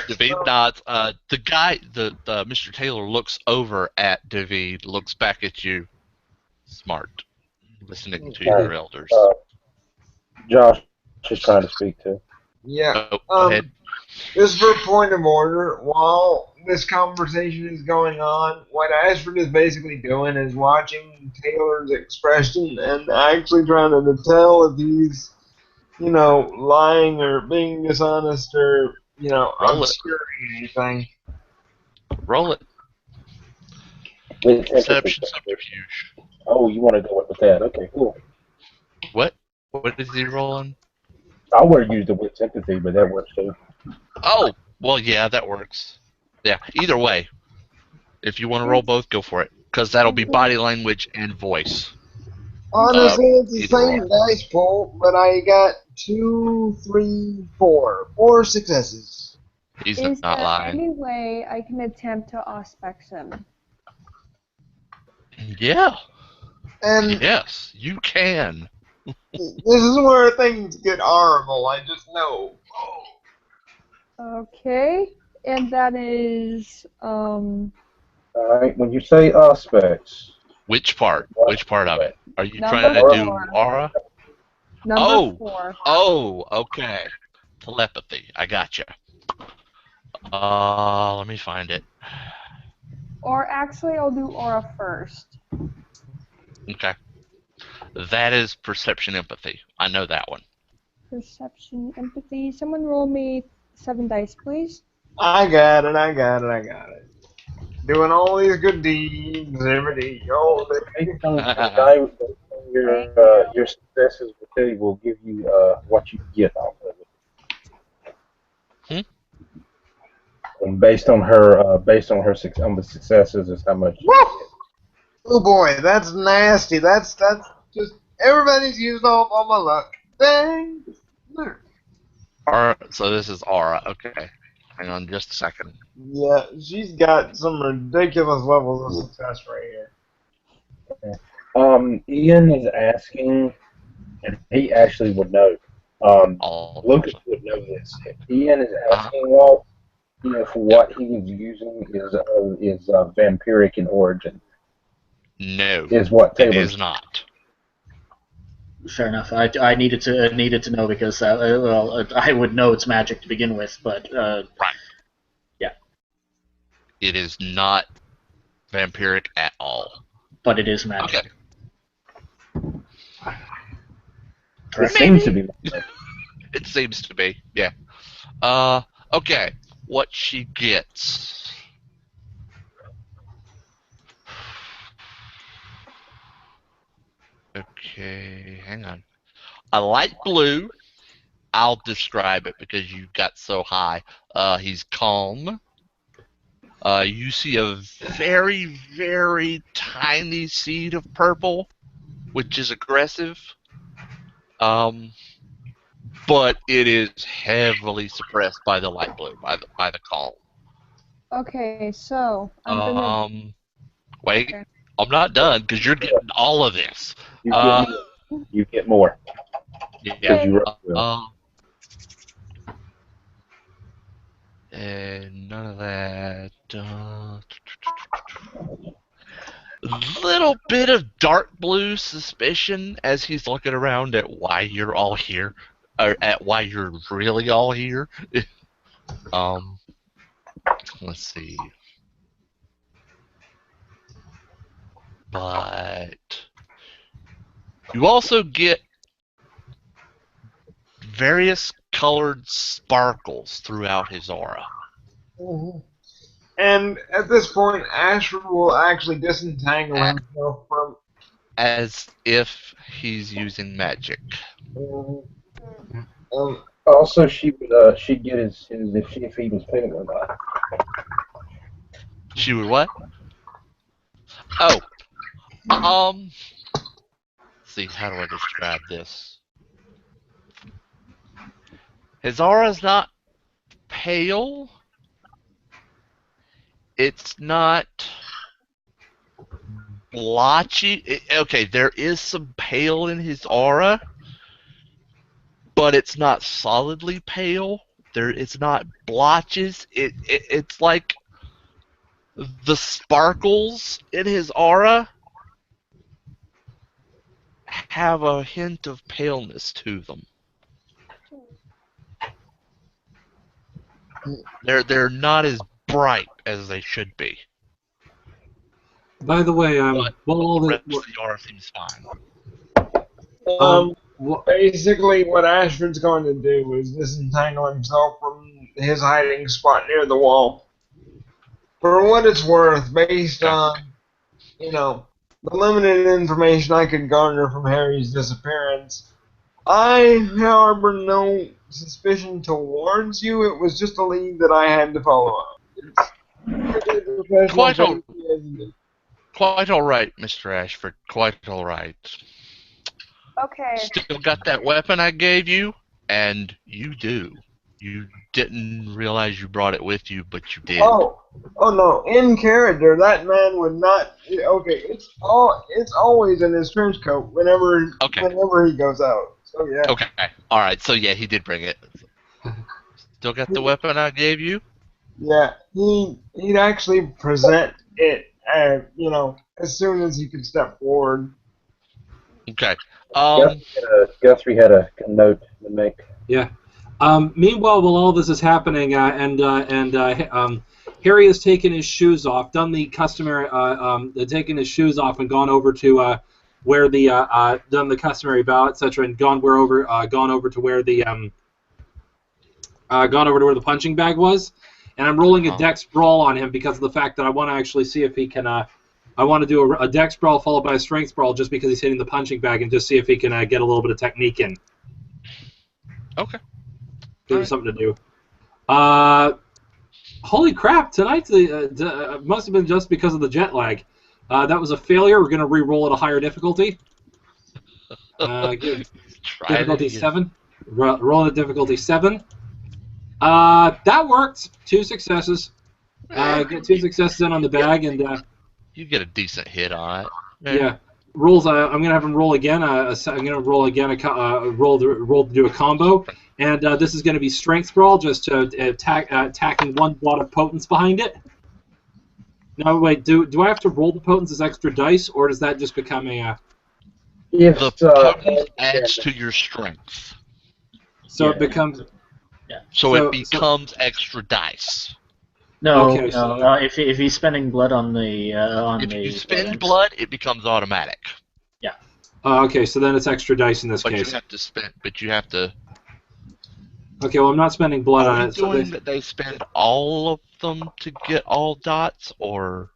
Speaker 1: David nods. The guy, the Mr. Taylor looks over at David, looks back at you. Smart. Listening to
Speaker 2: Alright,
Speaker 1: your elders.
Speaker 2: Josh is trying to speak to.
Speaker 4: yeah.
Speaker 1: Oh, go ahead.
Speaker 4: Just for a point of order, while this conversation is going on, what Ashford is basically doing is watching Taylor's expression and actually trying to tell if he's, lying or being dishonest or,
Speaker 1: Roll it.
Speaker 4: obscuring anything.
Speaker 1: Roll it.
Speaker 2: With
Speaker 1: Perception
Speaker 2: empathy.
Speaker 1: subterfuge.
Speaker 2: Oh, you want to go with that? Okay, cool.
Speaker 1: What? What is he rolling?
Speaker 2: I would have used the wit sympathy, but that works too.
Speaker 1: Oh, well, yeah, that works. Yeah, either way. If you want to roll both, go for it. Because that'll be body language and voice.
Speaker 4: Honestly, it's the
Speaker 1: either
Speaker 4: same dice pool, but I got 2, 3, 4. 4 successes.
Speaker 1: He's
Speaker 6: Is
Speaker 1: not
Speaker 6: there
Speaker 1: lying.
Speaker 6: any way I can attempt to auspex him?
Speaker 1: Yeah.
Speaker 4: And
Speaker 1: Yes, you can.
Speaker 4: this is where things get horrible, I just know.
Speaker 6: Okay, and that is
Speaker 2: Alright, when you say aspects,
Speaker 1: Which part? Which part of it? Are you
Speaker 6: Number
Speaker 1: trying to do
Speaker 6: 4.
Speaker 1: aura?
Speaker 6: Number 4.
Speaker 1: Oh, okay. Telepathy. I gotcha. Let me find it.
Speaker 6: Or actually, I'll do aura first.
Speaker 1: Okay. That is perception empathy. I know that one.
Speaker 6: Perception, empathy. Someone roll me 7 dice, please.
Speaker 4: I got it. Doing all these good deeds every day, all day.
Speaker 2: Based on the die, based on your successes will give you what you get off of it. And based on her on the successes is how much you
Speaker 4: Woo! Oh boy, that's nasty. That's just everybody's used up all my luck. Dang.
Speaker 1: Aura, so this is Aura. Okay. Hang on just a second.
Speaker 4: Yeah, she's got some ridiculous levels of success right here.
Speaker 2: Ian is asking, and he actually would know. Lucas would know this. Ian is asking Walt if what he is using is vampiric in origin.
Speaker 1: No,
Speaker 2: Is what
Speaker 1: it
Speaker 2: Taylor's
Speaker 1: is not.
Speaker 7: Fair enough. I needed to know because I would know it's magic to begin with, but
Speaker 1: Right.
Speaker 7: Yeah.
Speaker 1: It is not vampiric at all.
Speaker 7: But it is magic.
Speaker 1: Okay.
Speaker 2: It seems to be.
Speaker 1: It seems to be, yeah. Okay. What she gets. Okay, hang on. A light blue. I'll describe it because you got so high. He's calm. You see a very, very tiny seed of purple, which is aggressive. But it is heavily suppressed by the light blue, by the calm.
Speaker 6: Okay, so I'm gonna.
Speaker 1: Wait,
Speaker 6: Okay.
Speaker 1: I'm not done because you're getting all of this.
Speaker 2: You get more.
Speaker 1: Yeah.
Speaker 2: You
Speaker 1: And none of that. Little bit of dark blue suspicion as he's looking around at why you're all here, or at why you're really all here. Let's see. But you also get various colored sparkles throughout his aura.
Speaker 4: Mm-hmm. And at this point, Ashford will actually disentangle himself from.
Speaker 1: As if he's using magic.
Speaker 2: Also, she'd get his if he was paying or not.
Speaker 1: She would what? Oh. See, how do I describe this? His aura's not pale. It's not blotchy. Okay, there is some pale in his aura, but it's not solidly pale. It's not blotches. It's like the sparkles in his aura have a hint of paleness to them. They're not as bright as they should be.
Speaker 8: By the way,
Speaker 1: But
Speaker 8: well, all
Speaker 1: the
Speaker 8: the,
Speaker 1: rest of the aura seems fine.
Speaker 4: Basically, what Ashford's going to do is disentangle himself from his hiding spot near the wall. For what it's worth, based on, the limited information I could garner from Harry's disappearance, I harbor no suspicion towards you. It was just a lead that I had to follow up.
Speaker 1: Quite all right, Mr. Ashford. Quite all right.
Speaker 6: Okay.
Speaker 1: Still got that weapon I gave you, and you do. You didn't realize you brought it with you, but you did.
Speaker 4: Oh no! In character, that man would not. Okay, it's always in his trench coat whenever he goes out. So yeah.
Speaker 1: Okay. All right. So yeah, he did bring it. Still got the weapon I gave you.
Speaker 4: Yeah, he'd actually present it, as soon as he could step forward.
Speaker 1: Okay.
Speaker 2: Guthrie had a note to make.
Speaker 8: Yeah. Meanwhile, while all this is happening, Harry has taken his shoes off, done the customary, taken his shoes off, and gone over to where the done the customary bow, etc., and gone over to where the gone over to where the punching bag was, and I'm rolling a
Speaker 1: Uh-huh.
Speaker 8: dex brawl on him because of the fact that I want to actually see if he can. I want to do a dex brawl followed by a strength brawl just because he's hitting the punching bag and just see if he can get a little bit of technique in.
Speaker 1: Okay.
Speaker 8: Give him something to do. Holy crap! Tonight must have been just because of the jet lag. That was a failure. We're going to re-roll at a higher difficulty. Give
Speaker 1: Try it
Speaker 8: difficulty
Speaker 1: again.
Speaker 8: 7. Roll at difficulty 7. That worked. 2 successes. Get 2 successes in on the bag, and
Speaker 1: You get a decent hit on it.
Speaker 8: yeah. Rolls. I'm gonna have him roll again. I'm gonna roll again. Roll to do a combo, and this is gonna be strength brawl, just to attacking one blot of potence behind it. No, wait. Do I have to roll the potence as extra dice, or does that just become a?
Speaker 2: If
Speaker 1: The potence adds to your strength,
Speaker 8: So
Speaker 7: Yeah,
Speaker 8: it becomes.
Speaker 1: so
Speaker 8: So-
Speaker 1: it becomes extra dice.
Speaker 7: No,
Speaker 8: Okay,
Speaker 7: no.
Speaker 8: so-
Speaker 7: If he's spending blood on the
Speaker 1: If you spend blood, it becomes automatic.
Speaker 8: Okay, so then it's extra dice in this
Speaker 1: But
Speaker 8: case.
Speaker 1: you have to spend. But you have to.
Speaker 8: Okay, well I'm not spending blood
Speaker 1: Are
Speaker 8: on
Speaker 1: we
Speaker 8: it. So
Speaker 1: doing that they spend all of them to get all dots, or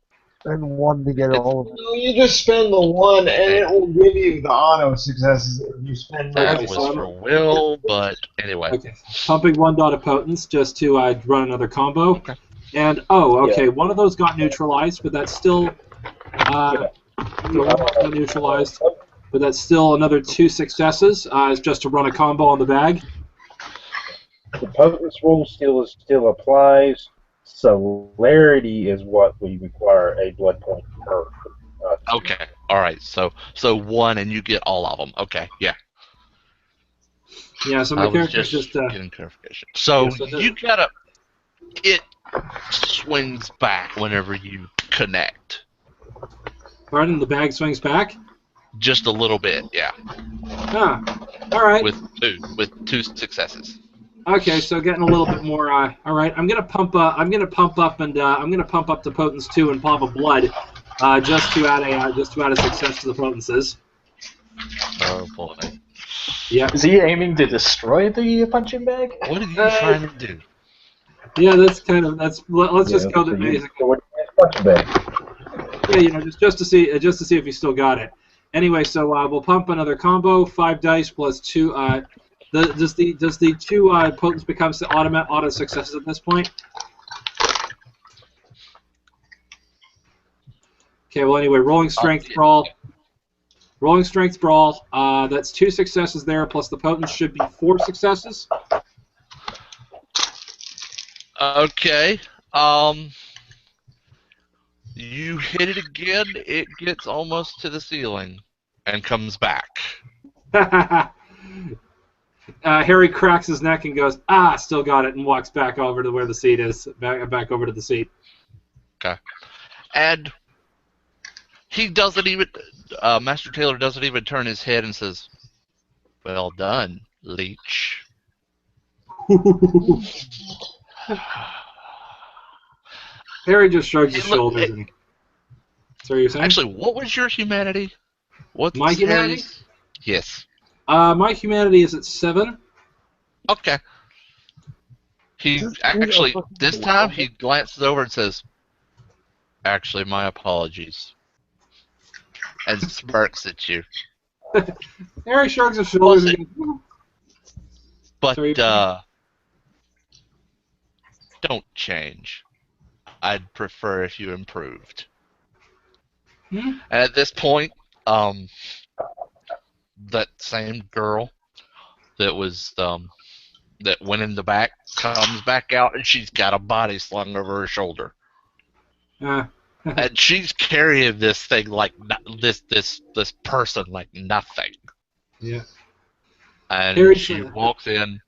Speaker 5: And one to get all of it.
Speaker 4: No, you just spend the one, and it will give you the auto successes if you spend
Speaker 1: that
Speaker 8: Okay,
Speaker 1: was
Speaker 8: so I'm-
Speaker 1: for Will? But anyway,
Speaker 8: Okay, pumping 1 dot of potence just to run another combo.
Speaker 1: Okay.
Speaker 8: And okay, one of those got neutralized, but that's still so one got neutralized, but that's still another 2 successes. It's just to run a combo on the bag.
Speaker 2: the potence rule still applies. Celerity is what we require a blood point per.
Speaker 1: okay, all right. So 1, and you get all of them. Okay, yeah.
Speaker 8: Yeah, so
Speaker 1: I
Speaker 8: my
Speaker 1: was
Speaker 8: character's
Speaker 1: just
Speaker 8: just
Speaker 1: getting clarification. So
Speaker 8: Yeah, so
Speaker 1: you gotta. It swings back whenever you connect.
Speaker 8: pardon, the bag swings back.
Speaker 1: Just a little bit, yeah.
Speaker 8: Ah, all right.
Speaker 1: With 2 successes.
Speaker 8: Okay, so getting a little bit more. All right, I'm gonna pump up the potence 2 and pop of blood, just to add a success to the potences.
Speaker 1: Oh boy.
Speaker 8: Yeah,
Speaker 7: Is he aiming to destroy the punching bag?
Speaker 1: What are you trying to do?
Speaker 8: yeah, let's just go
Speaker 2: so
Speaker 8: the
Speaker 2: you-
Speaker 8: basic.
Speaker 2: so what do you punch back?
Speaker 8: Yeah, just to see if he still got it. Anyway, so we'll pump another combo, 5 dice plus 2. Does the 2 potence become auto successes at this point? Okay, well anyway, rolling strength
Speaker 1: yeah.
Speaker 8: brawl. Rolling strength brawl. That's 2 successes there, plus the potence should be 4 successes.
Speaker 1: Okay. You hit it again, it gets almost to the ceiling and comes back.
Speaker 8: Harry cracks his neck and goes, still got it, and walks back over to where the seat is, back over to the seat.
Speaker 1: And he doesn't even Master Taylor doesn't even turn his head and says, "Well done, leech."
Speaker 8: Harry just shrugs his
Speaker 1: Hey, look,
Speaker 8: shoulders. And... Sorry, you're saying?
Speaker 1: Actually, what was your humanity? What's
Speaker 8: My humanity?
Speaker 1: Harry's? Yes.
Speaker 8: My humanity is at 7.
Speaker 1: Okay. He actually, this time, he glances over and says, "Actually, my apologies," and smirks at you.
Speaker 8: Harry shrugs his shoulders.
Speaker 1: Was
Speaker 8: And
Speaker 1: But
Speaker 8: Sorry.
Speaker 1: don't change. I'd prefer if you improved.
Speaker 8: Hmm?
Speaker 1: And at this point, that same girl that was that went in the back comes back out, and she's got a body slung over her shoulder, and she's carrying this thing like this person like nothing.
Speaker 8: yeah.
Speaker 1: And
Speaker 8: Harry
Speaker 1: she
Speaker 8: said-
Speaker 1: walks in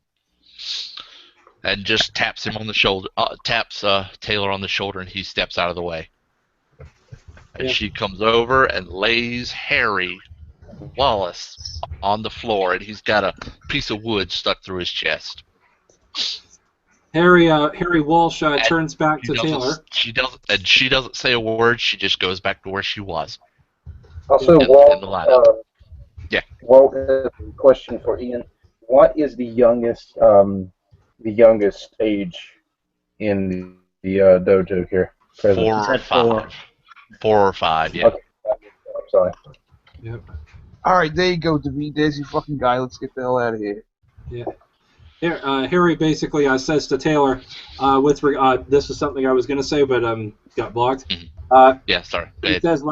Speaker 1: and just taps him on the shoulder, taps Taylor on the shoulder, and he steps out of the way. And
Speaker 8: Yeah.
Speaker 1: she comes over and lays Harry Wallace on the floor, and he's got a piece of wood stuck through his chest.
Speaker 8: Harry Walsh turns back to
Speaker 1: She
Speaker 8: Taylor.
Speaker 1: she doesn't say a word. She just goes back to where she was.
Speaker 2: Also,
Speaker 1: In
Speaker 2: Walt,
Speaker 1: the lineup. Yeah.
Speaker 2: Walt, question for Ian. What is the youngest the youngest age in the dojo here present?
Speaker 1: Four
Speaker 7: He
Speaker 1: or
Speaker 7: said 4.
Speaker 1: five. 4 or 5, yeah.
Speaker 2: Okay, I'm sorry.
Speaker 8: Yep.
Speaker 5: Alright, there you go, David. There's your fucking guy. Let's get the hell out of here.
Speaker 8: Yeah. Harry basically says to Taylor, this is something I was going to say, but got blocked.
Speaker 1: Mhm.
Speaker 8: Uh,
Speaker 1: Sorry. Go
Speaker 8: he
Speaker 1: ahead.
Speaker 8: says,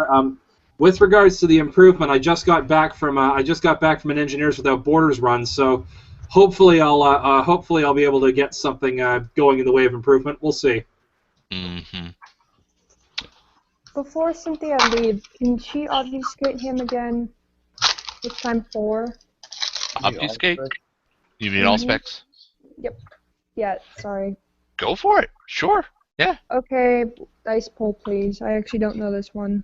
Speaker 8: with regards to the improvement, I just got back from an Engineers Without Borders run, so hopefully I'll be able to get something going in the way of improvement. We'll see.
Speaker 1: Mm-hmm.
Speaker 6: Before Cynthia leaves, can she obfuscate him again? This time 4?
Speaker 1: Obfuscate? You mean all
Speaker 6: Mm-hmm.
Speaker 1: specs?
Speaker 6: Yep. Yeah, sorry.
Speaker 1: Go for it. Sure. Yeah.
Speaker 6: Okay, dice pull, please. I actually don't know this one.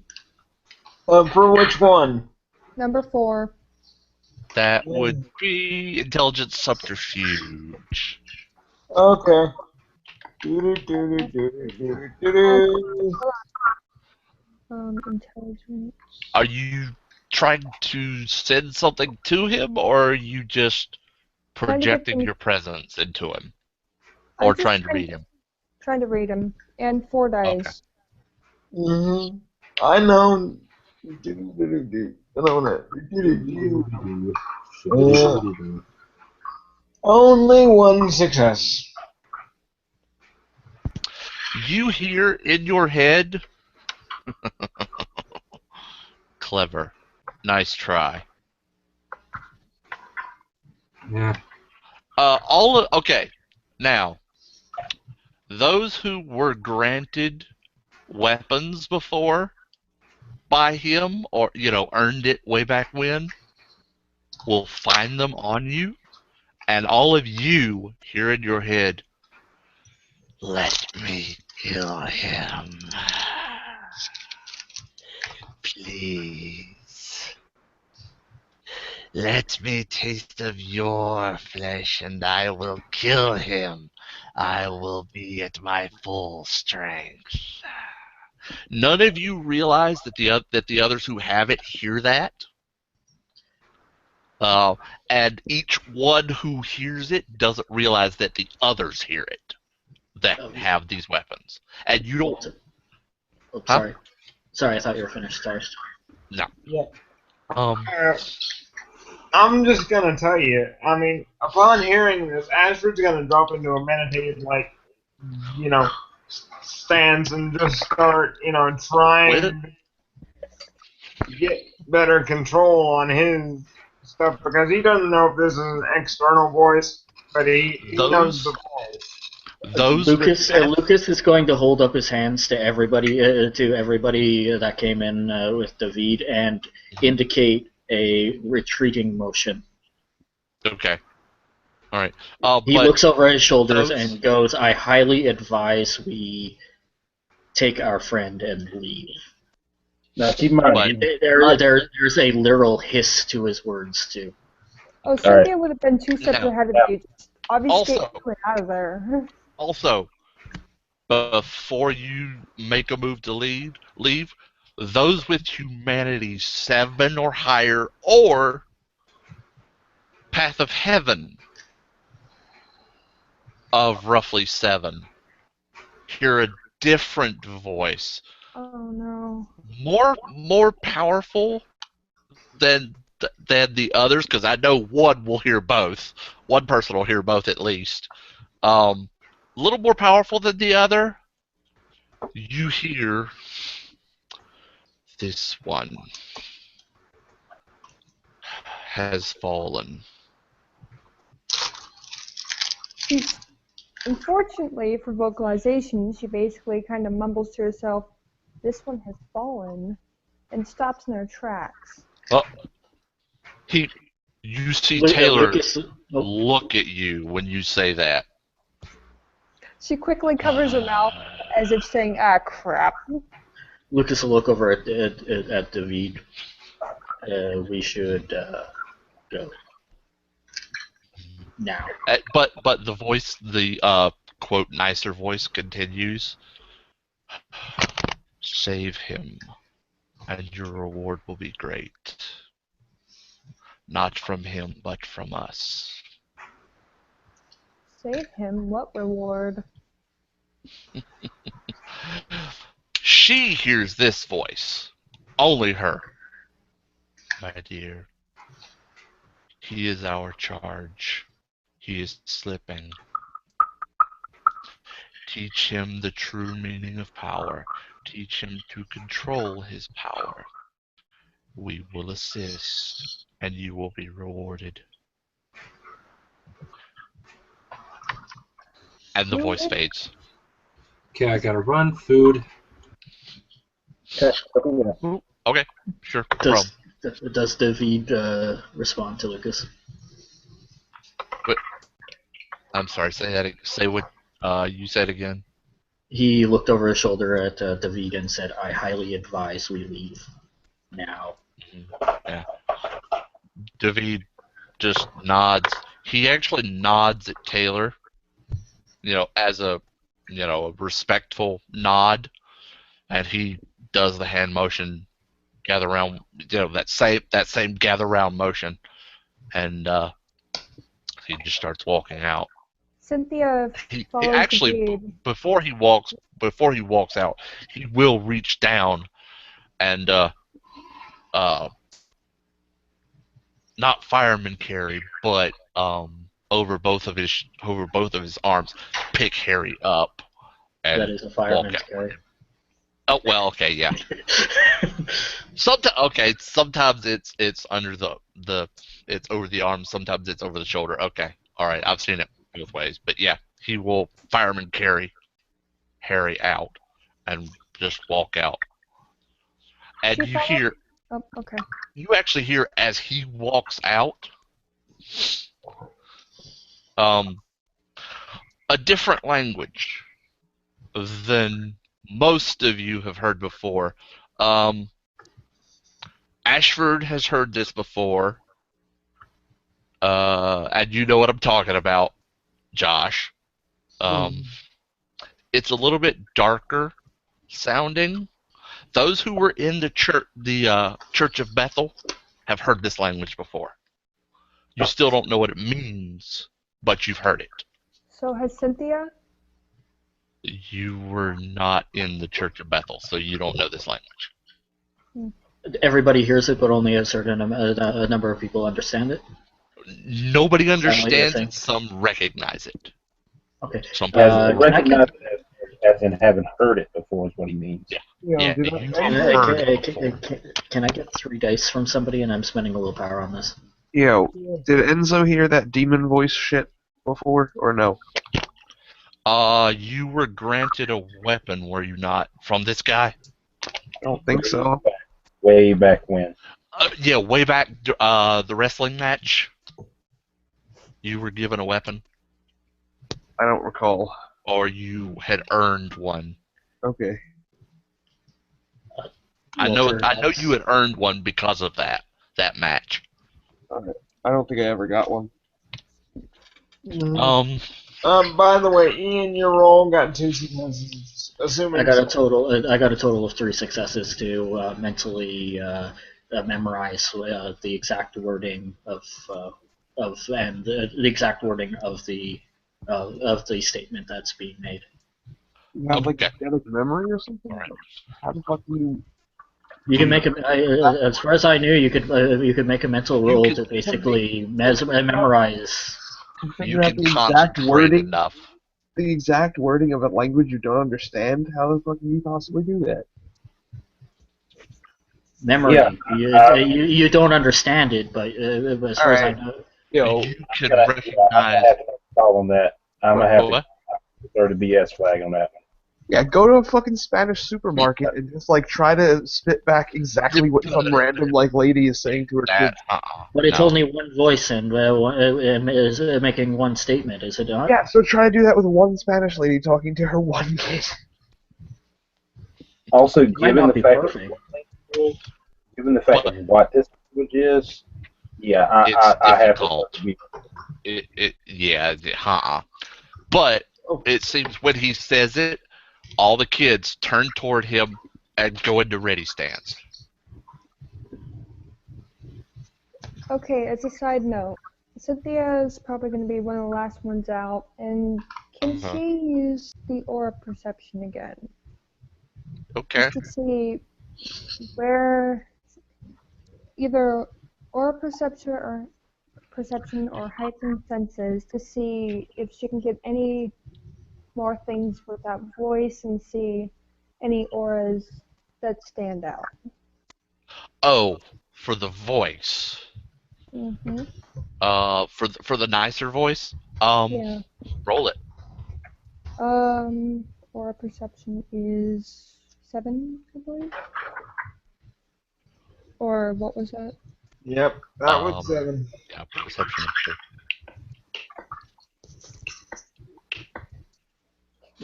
Speaker 4: For which one?
Speaker 6: Number 4.
Speaker 1: That would be intelligence subterfuge.
Speaker 4: Okay.
Speaker 6: Intelligence.
Speaker 1: Are you trying to send something to him, or are you just
Speaker 6: Trying to get
Speaker 1: projecting
Speaker 6: some.
Speaker 1: your presence into him?
Speaker 6: I'm
Speaker 1: Or
Speaker 6: just
Speaker 1: trying to read him?
Speaker 6: trying to read him. And 4
Speaker 1: Okay.
Speaker 6: dice.
Speaker 4: Mm-hmm. I know. Only one success.
Speaker 1: You hear in your head, clever. Nice try.
Speaker 8: Yeah.
Speaker 1: Okay. Now, those who were granted weapons before by him, or earned it way back when, will find them on you, and all of you hear in your head, "Let me kill him, please. Let me taste of your flesh, and I will kill him. I will be at my full strength." None of you realize that the others who have it hear that, and each one who hears it doesn't realize that the others hear it that have these weapons, and you don't.
Speaker 7: Oh,
Speaker 1: Huh?
Speaker 7: sorry. Sorry, I thought you were finished. Sorry.
Speaker 1: No.
Speaker 4: Yeah.
Speaker 1: Um.
Speaker 4: I'm just gonna tell you. I mean, upon hearing this, Ashford's gonna drop into a meditative, stance and just start,
Speaker 1: With
Speaker 4: trying to get better control on his stuff because he doesn't know if this is an external voice, but he knows the
Speaker 1: those
Speaker 4: voice.
Speaker 1: those
Speaker 7: Lucas is going to hold up his hands to everybody that came in with David and indicate a retreating motion.
Speaker 1: Okay. All right.
Speaker 7: He
Speaker 1: But
Speaker 7: looks over his shoulders
Speaker 1: those
Speaker 7: and goes, "I highly advise we take our friend and leave."
Speaker 2: Now keep in mind,
Speaker 1: But
Speaker 7: There's a literal hiss to his words too.
Speaker 6: Oh,
Speaker 2: All right.
Speaker 6: Cynthia would have been 2 steps
Speaker 1: now,
Speaker 6: ahead of you. Just obfuscate
Speaker 1: also,
Speaker 6: you and out of there.
Speaker 1: also, before you make a move to leave, those with humanity 7 or higher, or Path of Heaven of roughly 7, hear a different voice,
Speaker 6: Oh no.
Speaker 1: more powerful than the others, because I know one will hear both. One person will hear both at least. A little more powerful than the other. You hear this one has fallen.
Speaker 6: She's unfortunately for vocalization, she basically kind of mumbles to herself, "This one has fallen," and stops in her tracks.
Speaker 1: Oh, you see Taylor
Speaker 7: Lucas,
Speaker 1: look at you when you say that.
Speaker 6: She quickly covers her mouth as if saying, "Ah, crap."
Speaker 7: Lucas will look over at David. We should go now.
Speaker 1: But the voice, the quote nicer voice continues. Save him, and your reward will be great. Not from him, but from us.
Speaker 6: Save him? What reward?
Speaker 1: She hears this voice. Only her. My dear, he is our charge. He is slipping. Teach him the true meaning of power. Teach him to control his power. We will assist, and you will be rewarded. And the voice fades.
Speaker 8: Okay, I gotta run. Food.
Speaker 2: Okay.
Speaker 1: Okay, sure, no problem.
Speaker 7: Does David respond to Lucas?
Speaker 1: I'm sorry. Say what you said again.
Speaker 7: He looked over his shoulder at David and said, "I highly advise we leave now."
Speaker 1: Yeah. David just nods. He actually nods at Taylor, as a respectful nod, and he does the hand motion, gather round, that same gather round motion, and he just starts walking out.
Speaker 6: Cynthia
Speaker 1: He
Speaker 6: follows
Speaker 1: actually
Speaker 6: David.
Speaker 1: before he walks out, he will reach down and not fireman carry, but over both of his arms, pick Harry up and
Speaker 7: That is a fireman's
Speaker 1: walk out.
Speaker 7: carry.
Speaker 1: Oh well, okay, yeah. Sometimes it's under it's over the arm. Sometimes it's over the shoulder. Okay, all right, I've seen it both ways, but yeah, he will fireman carry Harry out and just walk out. And
Speaker 6: She
Speaker 1: you
Speaker 6: follows.
Speaker 1: hear,
Speaker 6: Oh, okay.
Speaker 1: you actually hear as he walks out, a different language than most of you have heard before. Ashford has heard this before, and you know what I'm talking about, Josh. It's a little bit darker sounding. Those who were in the Church of Bethel have heard this language before. You still don't know what it means, but you've heard it.
Speaker 6: So has Cynthia?
Speaker 1: You were not in the Church of Bethel, so you don't know this language.
Speaker 7: Everybody hears it, but only a certain a number of people understand it.
Speaker 1: Nobody
Speaker 7: Is that what you're
Speaker 1: understands
Speaker 7: saying?
Speaker 1: it. Some recognize it.
Speaker 7: Okay.
Speaker 1: Some people
Speaker 2: Recognize it as in having heard it before is what he means.
Speaker 1: Yeah.
Speaker 5: You know,
Speaker 1: Yeah,
Speaker 5: did
Speaker 1: you
Speaker 5: I-
Speaker 1: have heard it before.
Speaker 7: Can I get 3 dice from somebody? And I'm spending a little power on this.
Speaker 5: Yo, did Enzo hear that demon voice shit before, or no?
Speaker 1: You were granted a weapon, were you not, from this guy?
Speaker 5: I don't think so.
Speaker 2: Way back when.
Speaker 1: Yeah, way back, the wrestling match. You were given a weapon,
Speaker 5: I don't recall.
Speaker 1: or you had earned one.
Speaker 5: Okay.
Speaker 1: I know
Speaker 7: Walter,
Speaker 1: you had earned one because of that match.
Speaker 5: I don't think I ever got one.
Speaker 4: By the way, Ian, your roll got 2 successes. Assuming
Speaker 7: I got a total of 3 successes to mentally memorize the exact wording of the exact wording of the statement that's being made.
Speaker 5: You have like
Speaker 1: Okay.
Speaker 5: genetic memory or something?
Speaker 1: All right.
Speaker 5: How the fuck do you?
Speaker 7: You can make as far as I knew, you could make a mental roll to basically memorize.
Speaker 5: You
Speaker 1: You
Speaker 5: figure out
Speaker 1: can
Speaker 5: the exact
Speaker 1: concentrate
Speaker 5: wording,
Speaker 1: enough.
Speaker 5: the exact wording of a language you don't understand. How the fuck can you possibly do that?
Speaker 7: Memory.
Speaker 2: Yeah,
Speaker 7: You don't understand it, but as far as I know,
Speaker 5: Yo,
Speaker 1: You can
Speaker 2: I'm gonna
Speaker 1: recognize.
Speaker 2: have to call on that. I'm gonna have
Speaker 1: What?
Speaker 2: to throw the BS flag on that one.
Speaker 5: yeah, go to a fucking Spanish supermarket and just like try to spit back exactly what some random like lady is saying to her kids.
Speaker 7: but it's
Speaker 1: no.
Speaker 7: only one voice and is making one statement, is it not?
Speaker 5: Yeah, so try to do that with one Spanish lady talking to her one kid.
Speaker 2: Also,
Speaker 7: It might not be perfect.
Speaker 2: given the fact of what this language is, yeah,
Speaker 1: It's
Speaker 2: I have
Speaker 1: difficult.
Speaker 2: to.
Speaker 1: But it seems when he says it, all the kids turn toward him and go into ready stance.
Speaker 6: Okay, as a side note, Cynthia's probably going to be one of the last ones out, and can
Speaker 1: Uh-huh.
Speaker 6: she use the aura perception again?
Speaker 1: Okay.
Speaker 6: Just to see where either aura perception or heightened senses to see if she can get any more things with that voice and see any auras that stand out.
Speaker 1: Oh, for the voice.
Speaker 6: Mm-hmm.
Speaker 1: For the nicer voice.
Speaker 6: Yeah.
Speaker 1: Roll it.
Speaker 6: Aura perception is 7, I believe. Or what was that?
Speaker 4: Yep, that was 7.
Speaker 1: Yeah, perception of two.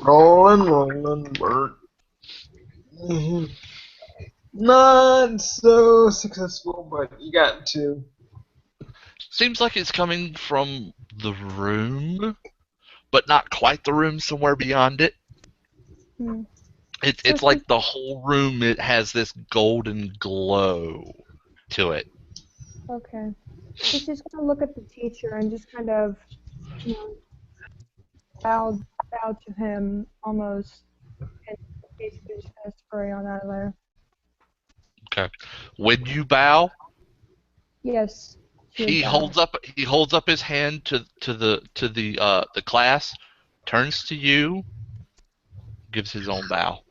Speaker 4: Rolling, Bert. Not so successful, but you got 2.
Speaker 1: Seems like it's coming from the room, but not quite the room. Somewhere beyond it.
Speaker 6: Hmm.
Speaker 1: It's like the whole room. It has this golden glow to it.
Speaker 6: Okay. So she's gonna look at the teacher and just kind of, you know, bow to him almost, and basically just kind of scurry on out of there.
Speaker 1: Okay. When you bow,
Speaker 6: Yes. She would
Speaker 1: he
Speaker 6: bow.
Speaker 1: holds up his hand to the class, turns to you, gives his own bow.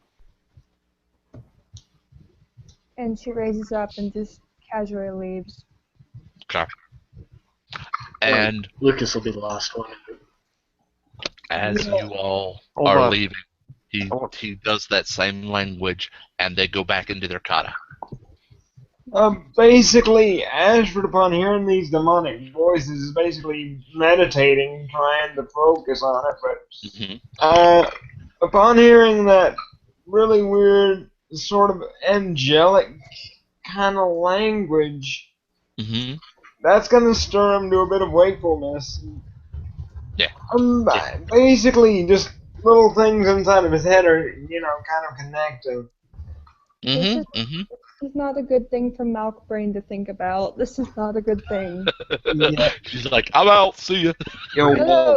Speaker 6: And she raises up and just casually leaves.
Speaker 1: Okay. And
Speaker 7: Lucas will be the last one.
Speaker 1: as you all
Speaker 5: Hold
Speaker 1: are
Speaker 5: on.
Speaker 1: leaving, he does that same language, and they go back into their kata.
Speaker 4: Basically, Ashford, upon hearing these demonic voices, is basically meditating, trying to focus on it, but upon hearing that really weird, sort of angelic kind of language, that's going to stir him to a bit of wakefulness.
Speaker 1: Yeah.
Speaker 4: Basically, just little things inside of his head are, kind of connecting.
Speaker 6: This is not a good thing for Malk Brain to think about. This is not a good thing.
Speaker 4: Yeah.
Speaker 1: She's like, I'm out. See ya.
Speaker 6: No.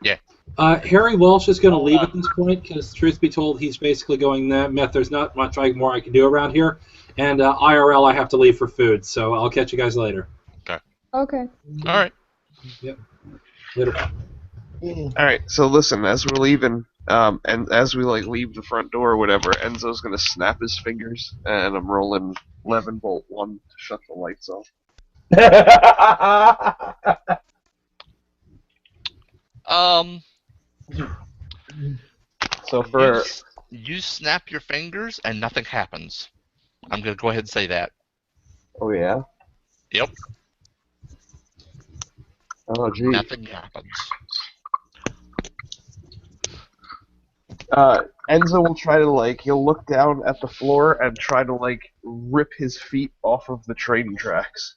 Speaker 1: Yeah.
Speaker 8: Harry Walsh is going to leave at this point because, truth be told, he's basically going, Meth, there's not much more I can do around here. And IRL, I have to leave for food, so I'll catch you guys later.
Speaker 1: Okay.
Speaker 6: Okay.
Speaker 1: All right.
Speaker 8: Yep. Later.
Speaker 5: All right. So listen, as we're leaving, and as we leave the front door or whatever, Enzo's gonna snap his fingers, and I'm rolling 11 bolt 1 to shut the lights off.
Speaker 2: So for
Speaker 1: you snap your fingers and nothing happens. I'm gonna go ahead and say that.
Speaker 5: Oh yeah.
Speaker 1: Yep.
Speaker 5: Oh gee.
Speaker 1: Nothing happens.
Speaker 5: Enzo will try to he'll look down at the floor and try to rip his feet off of the train tracks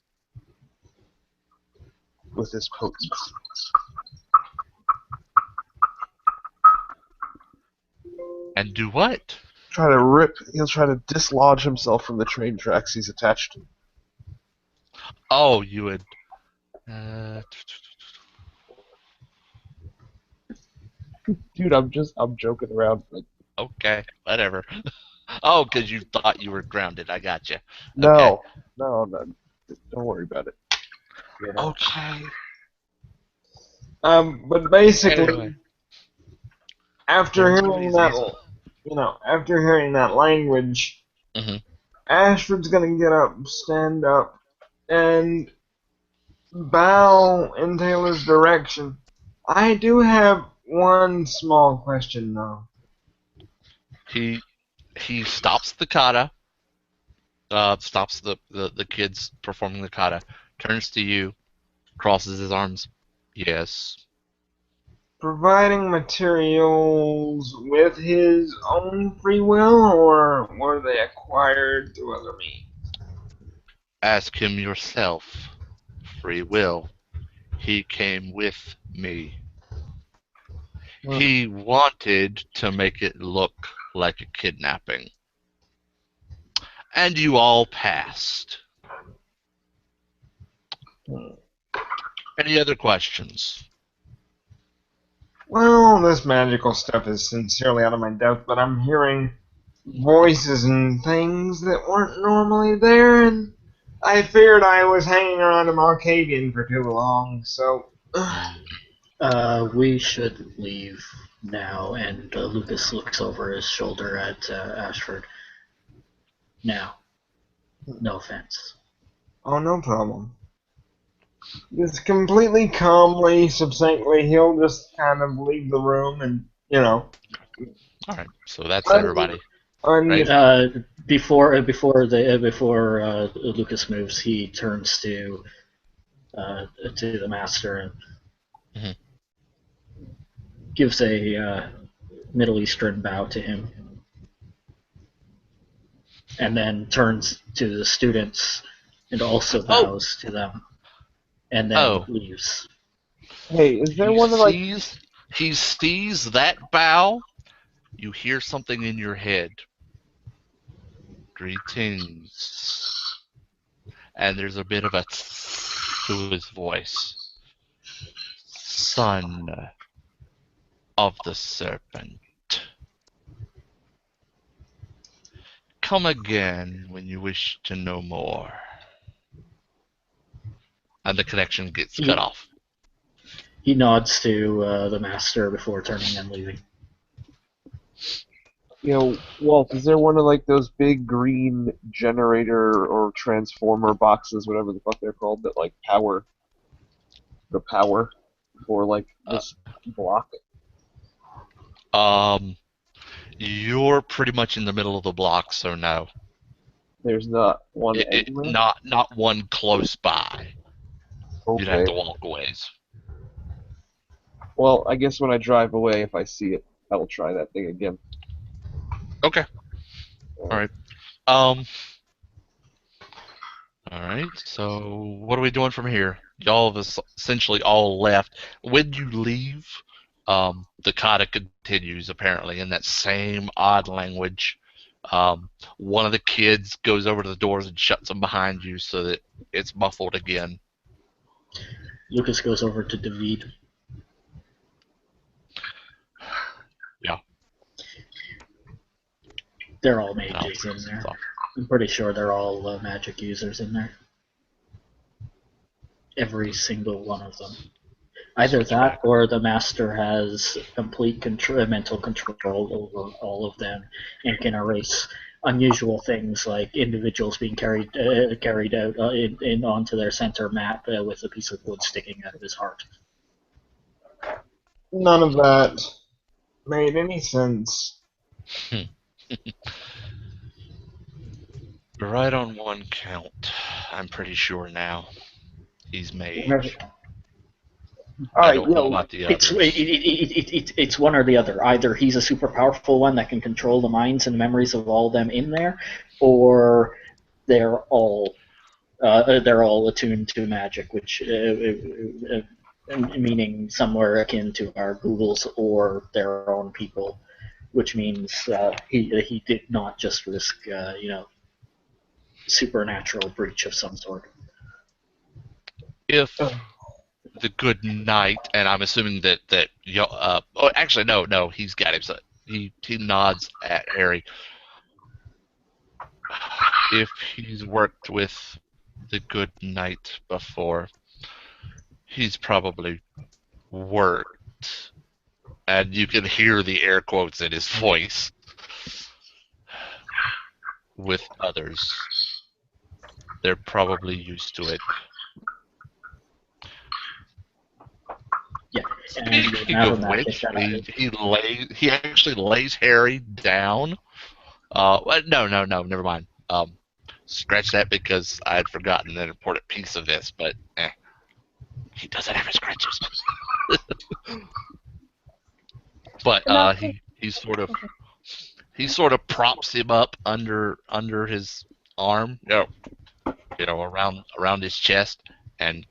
Speaker 5: with his potence.
Speaker 1: And do what?
Speaker 5: He'll try to dislodge himself from the train tracks he's attached to.
Speaker 1: Oh, you would.
Speaker 5: Dude, I'm joking around.
Speaker 1: Okay, whatever. Oh, because you thought you were grounded. I got you.
Speaker 5: No, don't worry about it.
Speaker 1: Yeah. Okay.
Speaker 4: But basically,
Speaker 1: Anyway.
Speaker 4: after hearing that language, Ashford's gonna get up, stand up, and bow in Taylor's direction. I do have one small question, though.
Speaker 1: He stops the kata. Stops the kids performing the kata. Turns to you, crosses his arms. Yes.
Speaker 4: Providing materials with his own free will, or were they acquired through other means?
Speaker 1: Ask him yourself. Free will. He came with me. He wanted to make it look like a kidnapping. And you all passed. Any other questions?
Speaker 4: Well, this magical stuff is sincerely out of my depth, but I'm hearing voices and things that weren't normally there, and I feared I was hanging around a Malkavian for too long, so.
Speaker 7: We should leave now, and Lucas looks over his shoulder at Ashford. Now, no offense.
Speaker 4: Oh, no problem. Just completely calmly, succinctly, he'll just kind of leave the room and,
Speaker 1: All right, so that's everybody. Right?
Speaker 7: Before Lucas moves, he turns to the master and gives a Middle Eastern bow to him, and then turns to the students and also bows to them, and then leaves.
Speaker 5: Hey, is there one of
Speaker 1: He sees that bow. You hear something in your head. Greetings. And there's a bit of a to his voice. Son of the serpent. Come again when you wish to know more. And the connection gets cut off.
Speaker 7: He nods to the master before turning and leaving.
Speaker 5: Walt, is there one of those big green generator or transformer boxes, whatever the fuck they're called, that power the power for this block?
Speaker 1: You're pretty much in the middle of the block, so no.
Speaker 5: There's not one anywhere?
Speaker 1: Not one close by.
Speaker 5: Okay.
Speaker 1: You'd have to walk a ways.
Speaker 5: Well, I guess when I drive away, if I see it, I will try that thing again.
Speaker 1: Okay. Alright. Alright, so what are we doing from here? Y'all have essentially all left. When you leave, the kata continues, apparently, in that same odd language. One of the kids goes over to the doors and shuts them behind you so that it's muffled again.
Speaker 7: Lucas goes over to David.
Speaker 1: Yeah.
Speaker 7: They're all mages in there. I'm pretty sure they're all magic users in there. Every single one of them. Either that or the master has complete mental control over all of them and can erase unusual things like individuals being carried out onto their center map with a piece of wood sticking out of his heart.
Speaker 4: None of that made any sense.
Speaker 1: Right on one count. I'm pretty sure now. He's mage.
Speaker 7: I
Speaker 1: don't know about the others.
Speaker 7: It's one or the other. Either he's a super powerful one that can control the minds and memories of all of them in there, or they're all attuned to magic, which meaning somewhere akin to our Googles or their own people, which means he did not just risk supernatural breach of some sort.
Speaker 1: If the good knight, and I'm assuming that actually no, he's got him. So he nods at Harry. If he's worked with the good knight before, he's probably worked, and you can hear the air quotes in his voice, with others. They're probably used to it.
Speaker 7: Yeah.
Speaker 1: Speaking of which, he actually lays Harry down. No, never mind. Scratch that because I had forgotten an important piece of this, but he doesn't have his scratches. But he sort of props him up under his arm, around his chest, and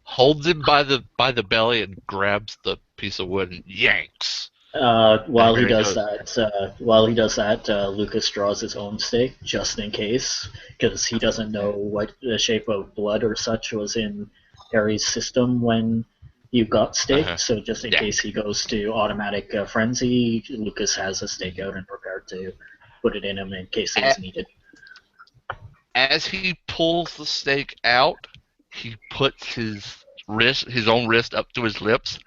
Speaker 1: holds him by the belly and grabs the piece of wood and yanks.
Speaker 7: While he does that, Lucas draws his own stake just in case, because he doesn't know what the shape of blood or such was in Harry's system when you got staked.
Speaker 1: Uh-huh.
Speaker 7: So just in case he goes to automatic frenzy, Lucas has a stake out and prepared to put it in him in case it was needed.
Speaker 1: As he pulls the stake out, he puts his own wrist up to his lips,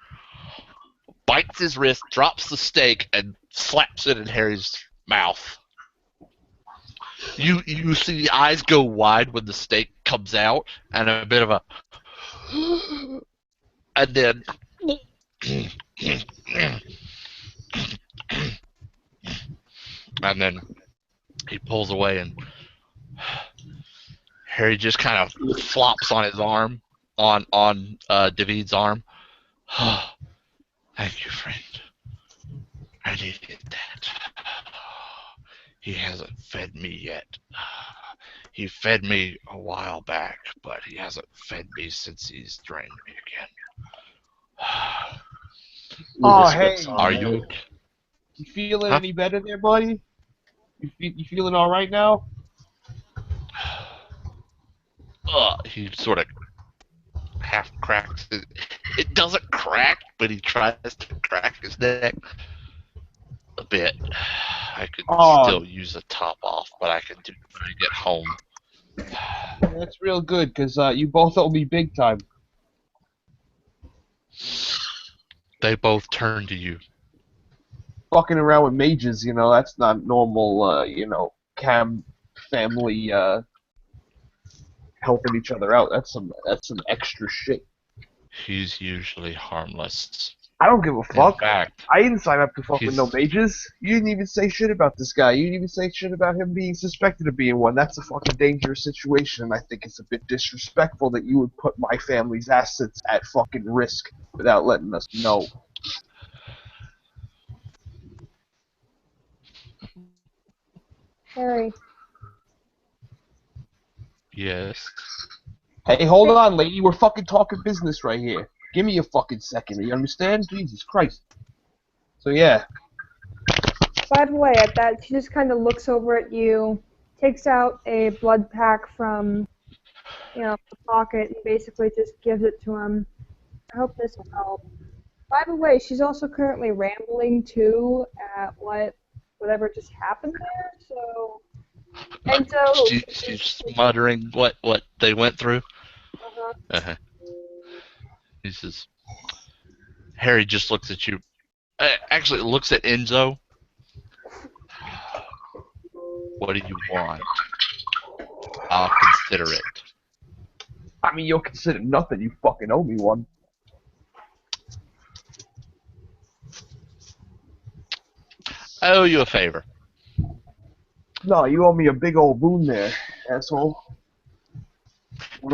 Speaker 1: bites his wrist, drops the stake, and slaps it in Harry's mouth. You see the eyes go wide when the stake comes out, and a bit of a, and then, and then he pulls away, and Harry just kind of flops on his arm, on David's arm. Thank you, friend. I needed that. He hasn't fed me yet. He fed me a while back, but he hasn't fed me since he's drained me again.
Speaker 5: Oh, hey.
Speaker 1: Are you?
Speaker 5: You feeling any better there, buddy? You feeling all right now?
Speaker 1: He sort of half cracks it. It doesn't crack, but he tries to crack his neck a bit. I could still use a top off, but I can do it when I get home.
Speaker 5: That's real good, because you both owe me big time.
Speaker 1: They both turn to you.
Speaker 5: Fucking around with mages, you know, that's not normal, you know, cam family helping each other out. That's some extra shit.
Speaker 1: He's usually harmless.
Speaker 5: I don't give a fuck.
Speaker 1: In fact,
Speaker 5: I didn't sign up to fuck with no mages. You didn't even say shit about this guy. You didn't even say shit about him being suspected of being one. That's a fucking dangerous situation, and I think it's a bit disrespectful that you would put my family's assets at fucking risk without letting us know.
Speaker 6: Harry.
Speaker 1: Yes.
Speaker 5: Hey, hold on, lady. We're fucking talking business right here. Give me a fucking second. You understand? Jesus Christ. So, yeah.
Speaker 6: By the way, at that, she just kind of looks over at you, takes out a blood pack from, the pocket, and basically just gives it to him. I hope this will help. By the way, she's also currently rambling, too, at whatever just happened there, so... And so...
Speaker 1: She's muttering what they went through.
Speaker 6: Uh-huh.
Speaker 1: He says, Harry just looks at you. Actually, looks at Enzo. What do you want? I'll consider it.
Speaker 5: I mean, you'll consider nothing. You fucking owe me one.
Speaker 1: I owe you a favor.
Speaker 5: No, you owe me a big old boon there, asshole.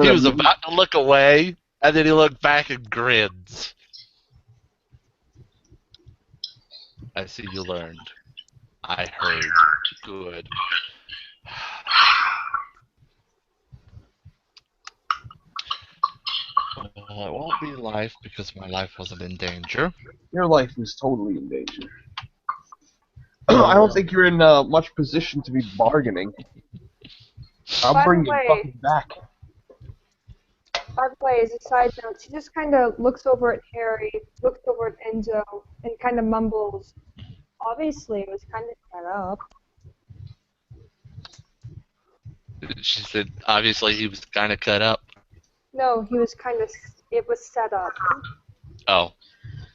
Speaker 1: He was about to look away, and then he looked back and grins. I see you learned. I heard. Good. Well, it won't be life because my life wasn't in danger.
Speaker 5: Your life was totally in danger. I don't think you're in much position to be bargaining. I'll bring you fucking back.
Speaker 6: By the way, as a side note, she just kind of looks over at Harry, looks over at Enzo, and kind of mumbles, obviously it was kind of set up.
Speaker 1: She said, obviously he was kind of cut up.
Speaker 6: No, it was set up.
Speaker 1: Oh.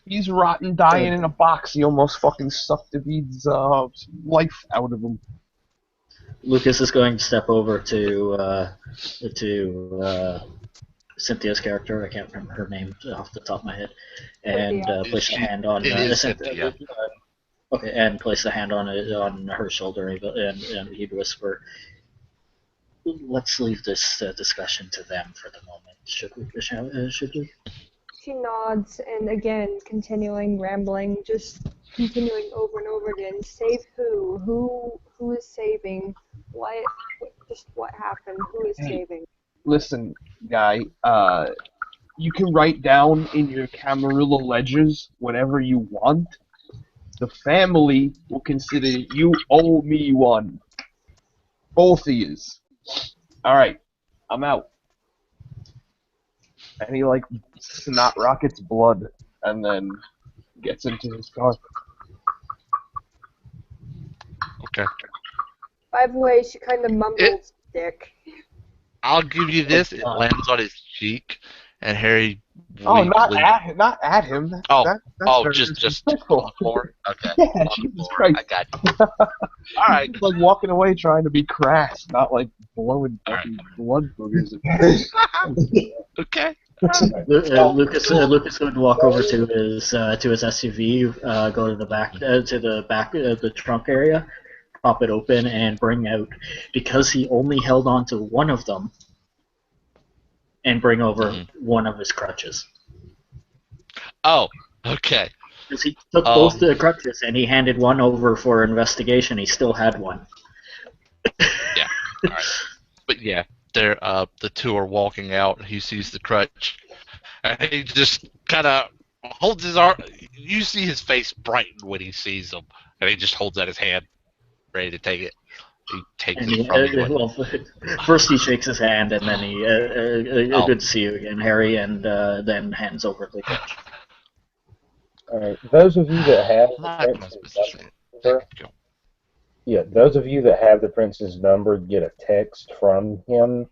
Speaker 5: He's rotten, dying in a box. He almost fucking sucked David's life out of him.
Speaker 7: Lucas is going to step over to Cynthia's character. I can't remember her name off the top of my head, and place a hand on
Speaker 1: Cynthia.
Speaker 7: Okay, and place a hand on her shoulder, and he'd whisper, "Let's leave this discussion to them for the moment. Should we?"
Speaker 6: She nods, and again, continuing rambling, just continuing over and over again. Save who? Who is saving? What happened? Who is saving?
Speaker 5: Listen, guy, you can write down in your Camarilla ledgers whatever you want. The family will consider you owe me one. Both of yous. Alright, I'm out. and he like snot rockets blood, and then gets into his car.
Speaker 1: Okay.
Speaker 6: By the way, she kind of
Speaker 1: It.
Speaker 6: mumbles dick.
Speaker 1: I'll give you this. It lands on his cheek, and Harry
Speaker 5: Oh,
Speaker 1: weakly.
Speaker 5: not at him.
Speaker 1: Oh,
Speaker 5: That's very
Speaker 1: just on
Speaker 5: disrespectful.
Speaker 1: the floor. Okay.
Speaker 5: Yeah,
Speaker 1: On the
Speaker 5: Jesus
Speaker 1: floor. I
Speaker 5: Christ.
Speaker 1: got you. All right.
Speaker 5: He's like walking away trying to be crass, not like blowing
Speaker 1: All right.
Speaker 5: fucking blood boogers.
Speaker 1: Okay.
Speaker 7: Lucas would walk over to his SUV, go to the back of the trunk area, pop it open, and bring out, because he only held on to one of them, and bring over one of his crutches.
Speaker 1: Oh, okay.
Speaker 7: Because he took both the crutches and he handed one over for investigation. He still had one.
Speaker 1: Yeah. All right. But yeah, they're the two are walking out. He sees the crutch, and he just kind of holds his arm. You see his face brighten when he sees them, and he just holds out his hand, ready to take it. He takes
Speaker 7: And
Speaker 1: it from you.
Speaker 7: well, first he shakes his hand, and then he good to see you again, Harry, and then hands over the crutch.
Speaker 2: All right. Those of you that have the
Speaker 1: Not
Speaker 2: prince's
Speaker 1: specifically.
Speaker 2: number, yeah, those of you that have the prince's number get a text from him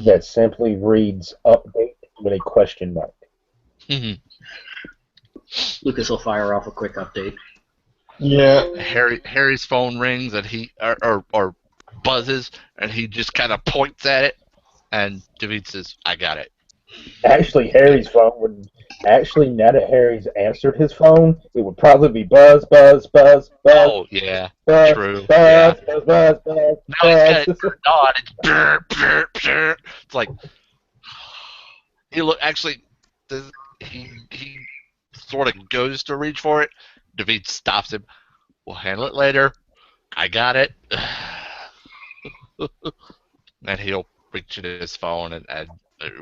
Speaker 2: that simply reads "update" with a question mark.
Speaker 7: Lucas will fire off a quick update.
Speaker 4: Yeah.
Speaker 1: Harry's phone rings and he or buzzes, and he just kind of points at it, and David says, "I got it."
Speaker 2: Actually, Harry's phone would. Actually, now that Harry's answered his phone, it would probably be buzz, buzz, buzz, buzz,
Speaker 1: Oh yeah,
Speaker 2: buzz,
Speaker 1: true.
Speaker 2: buzz,
Speaker 1: Yeah.
Speaker 2: buzz, buzz, buzz,
Speaker 1: Now he's got
Speaker 2: buzz.
Speaker 1: it turned on. It's brr, brr, brr. It's like he look. Actually, he sort of goes to reach for it. David stops him. We'll handle it later. I got it. And he'll reach at his phone and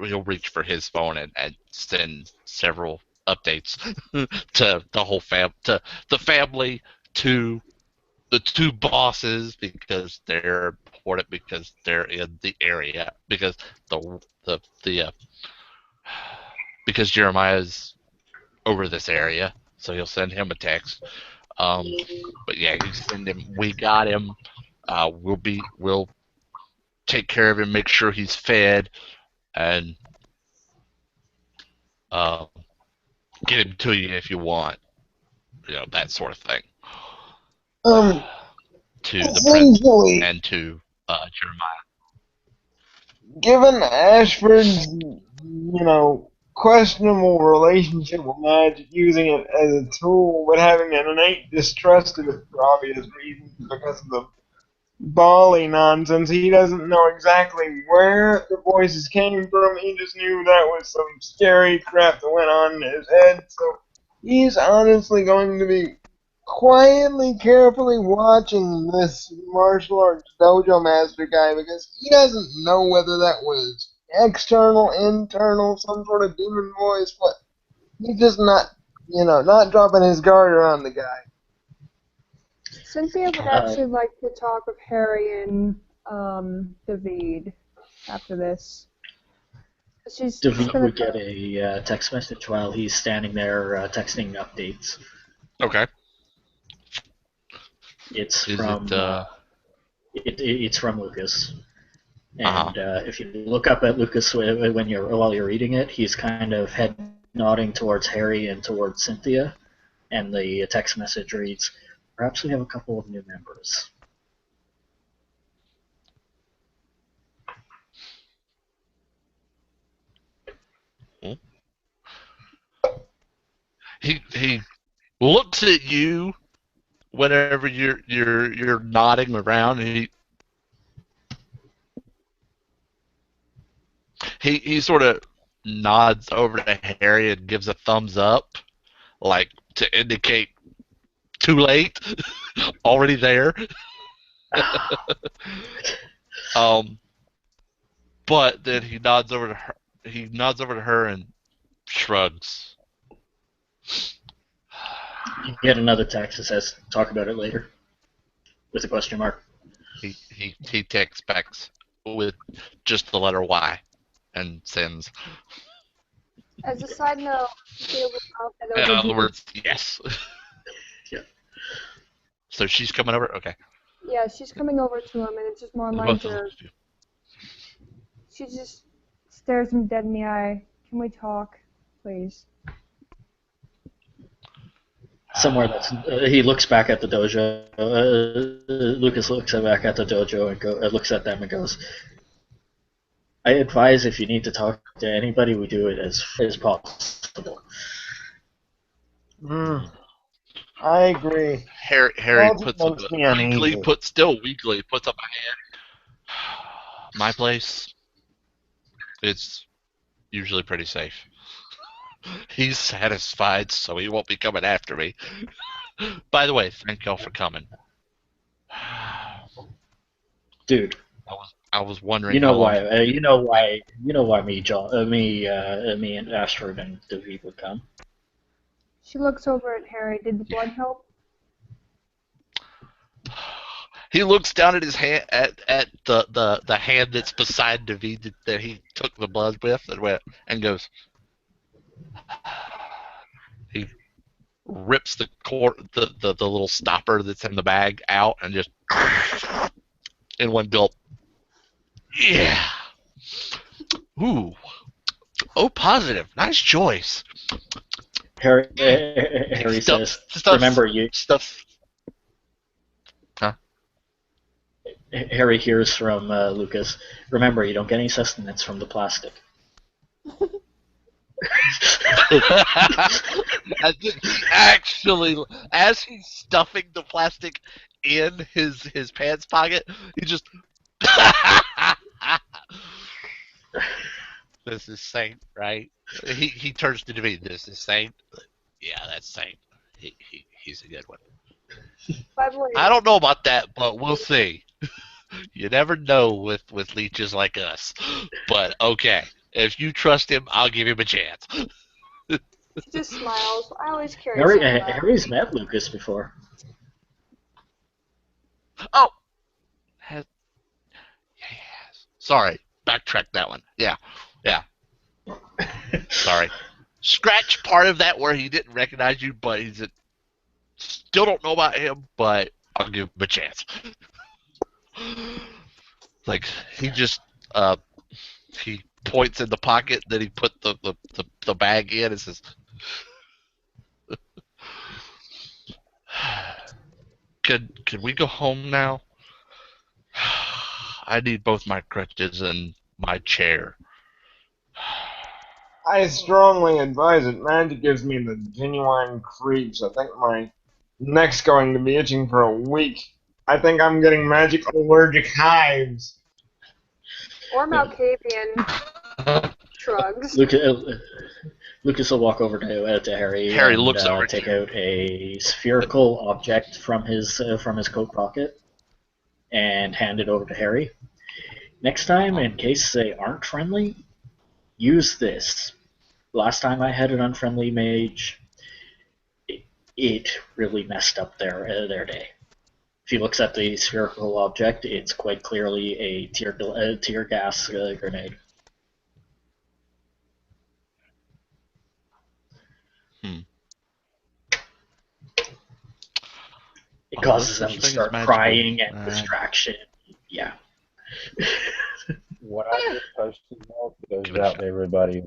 Speaker 1: he'll reach for his phone and send several updates to the whole to the family, to the two bosses, because they're important, because they're in the area, because the because Jeremiah's over this area, so he'll send him a text. But yeah, you send him. We got him. We'll take care of him, make sure he's fed, and get him to you if you want. That sort of thing. To the prince and to Jeremiah.
Speaker 4: Given Ashford's, questionable relationship with magic, using it as a tool, but having an innate distrust of it for obvious reasons because of the Bali nonsense, he doesn't know exactly where the voices came from. He just knew that was some scary crap that went on in his head. So he's honestly going to be quietly, carefully watching this martial arts dojo master guy, because he doesn't know whether that was external, internal, some sort of demon voice, but he's just not dropping his guard around the guy.
Speaker 6: Cynthia would actually like to talk with Harry and David after this.
Speaker 7: David would get a text message while he's standing there texting updates.
Speaker 1: Okay.
Speaker 7: It's from it's from Lucas, and if you look up at Lucas while you're reading it, he's kind of head nodding towards Harry and towards Cynthia, and the text message reads, "Perhaps we have a couple of new members."
Speaker 1: He looks at you whenever you're nodding around, and he sort of nods over to Harry and gives a thumbs up, like to indicate too late, already there. But then he nods over to her. He nods over to her and shrugs.
Speaker 7: You get another text that says, "Talk about it later," with a question mark.
Speaker 1: He texts back with just the letter Y and sends.
Speaker 6: As a side note, Caleb, I'll head
Speaker 1: In
Speaker 6: over
Speaker 1: other
Speaker 6: to
Speaker 1: words, yes.
Speaker 7: Yeah.
Speaker 1: So she's coming over? Okay.
Speaker 6: Yeah, she's coming over to him, and it's just more my
Speaker 1: Both of them.
Speaker 6: jerk. She just stares him dead in the eye. Can we talk, please?
Speaker 7: Somewhere that's he looks back at the dojo. Lucas looks back at the dojo and looks at them and goes, "I advise if you need to talk to anybody, we do it as possible."
Speaker 4: I agree.
Speaker 1: Harry
Speaker 4: Magic
Speaker 1: puts up
Speaker 4: makes
Speaker 1: a
Speaker 4: me uneasy.
Speaker 1: weakly puts up a hand. My place, it's usually pretty safe. He's satisfied, so he won't be coming after me. By the way, thank y'all for coming.
Speaker 7: Dude,
Speaker 1: I was wondering
Speaker 7: you know
Speaker 1: how long.
Speaker 7: why? You know why me, John, me and Ashford and David would come.
Speaker 6: She looks over at Harry. Did the blood help?
Speaker 1: He looks down at his hand at the hand that's beside David that he took the blood with and goes. He rips the little stopper that's in the bag out and just in one gulp. Yeah. Ooh. Oh, positive. Nice choice.
Speaker 7: Harry says,
Speaker 1: Stuff.
Speaker 7: "Remember you."
Speaker 1: Stuff. Huh?
Speaker 7: Harry hears from Lucas. "Remember, you don't get any sustenance from the plastic."
Speaker 1: Actually, as he's stuffing the plastic in his pants pocket, he just. This is Saint, right? He turns to me. This is Saint. Yeah, that's Saint. He's a good one.
Speaker 6: By the way,
Speaker 1: I don't know about that, but we'll see. You never know with leeches like us. But okay, if you trust him, I'll give him a chance.
Speaker 6: she just smiles. I always carry something.
Speaker 7: Harry's met Lucas before.
Speaker 1: Oh, yes. Sorry, backtrack that one. Yeah. Sorry. Scratch part of that where he didn't recognize you, but still don't know about him, but I'll give him a chance. Like he just he points in the pocket that he put the bag in and says, Could we go home now? I need both my crutches and my chair.
Speaker 4: I strongly advise it. Magic gives me the genuine creeps. I think my neck's going to be itching for a week. I think I'm getting magic allergic hives.
Speaker 6: Or Malkavian shrugs.
Speaker 7: Lucas will walk over to Harry.
Speaker 1: Harry
Speaker 7: and,
Speaker 1: looks over at
Speaker 7: take
Speaker 1: you.
Speaker 7: out a spherical object from his coat pocket and hand it over to Harry. Next time, in case they aren't friendly, use this. Last time I had an unfriendly mage, it really messed up their day. If he looks at the spherical object, it's quite clearly a tear gas grenade. It causes them to start crying and distraction. Yeah.
Speaker 2: What I just posted goes out to everybody.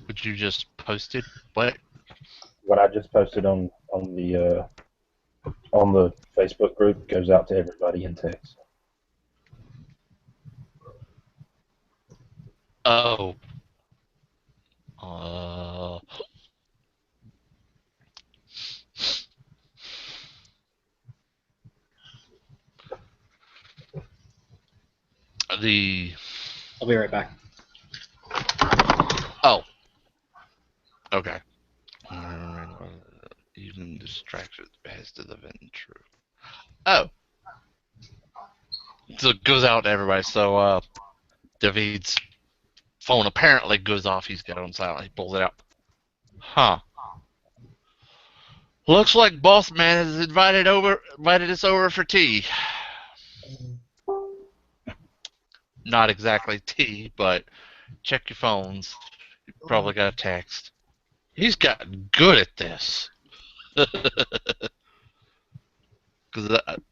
Speaker 1: What you just posted? What?
Speaker 2: What I just posted on the Facebook group goes out to everybody in text.
Speaker 1: Oh.
Speaker 7: I'll be right back.
Speaker 1: Oh. Okay. Even distracted as to the venture. Oh. So it goes out to everybody. So David's phone apparently goes off. He's got it on silent. He pulls it out. Huh. Looks like Boss Man has invited us over for tea. Not exactly tea, but Check your phones. You probably got a text. He's gotten good at this. Because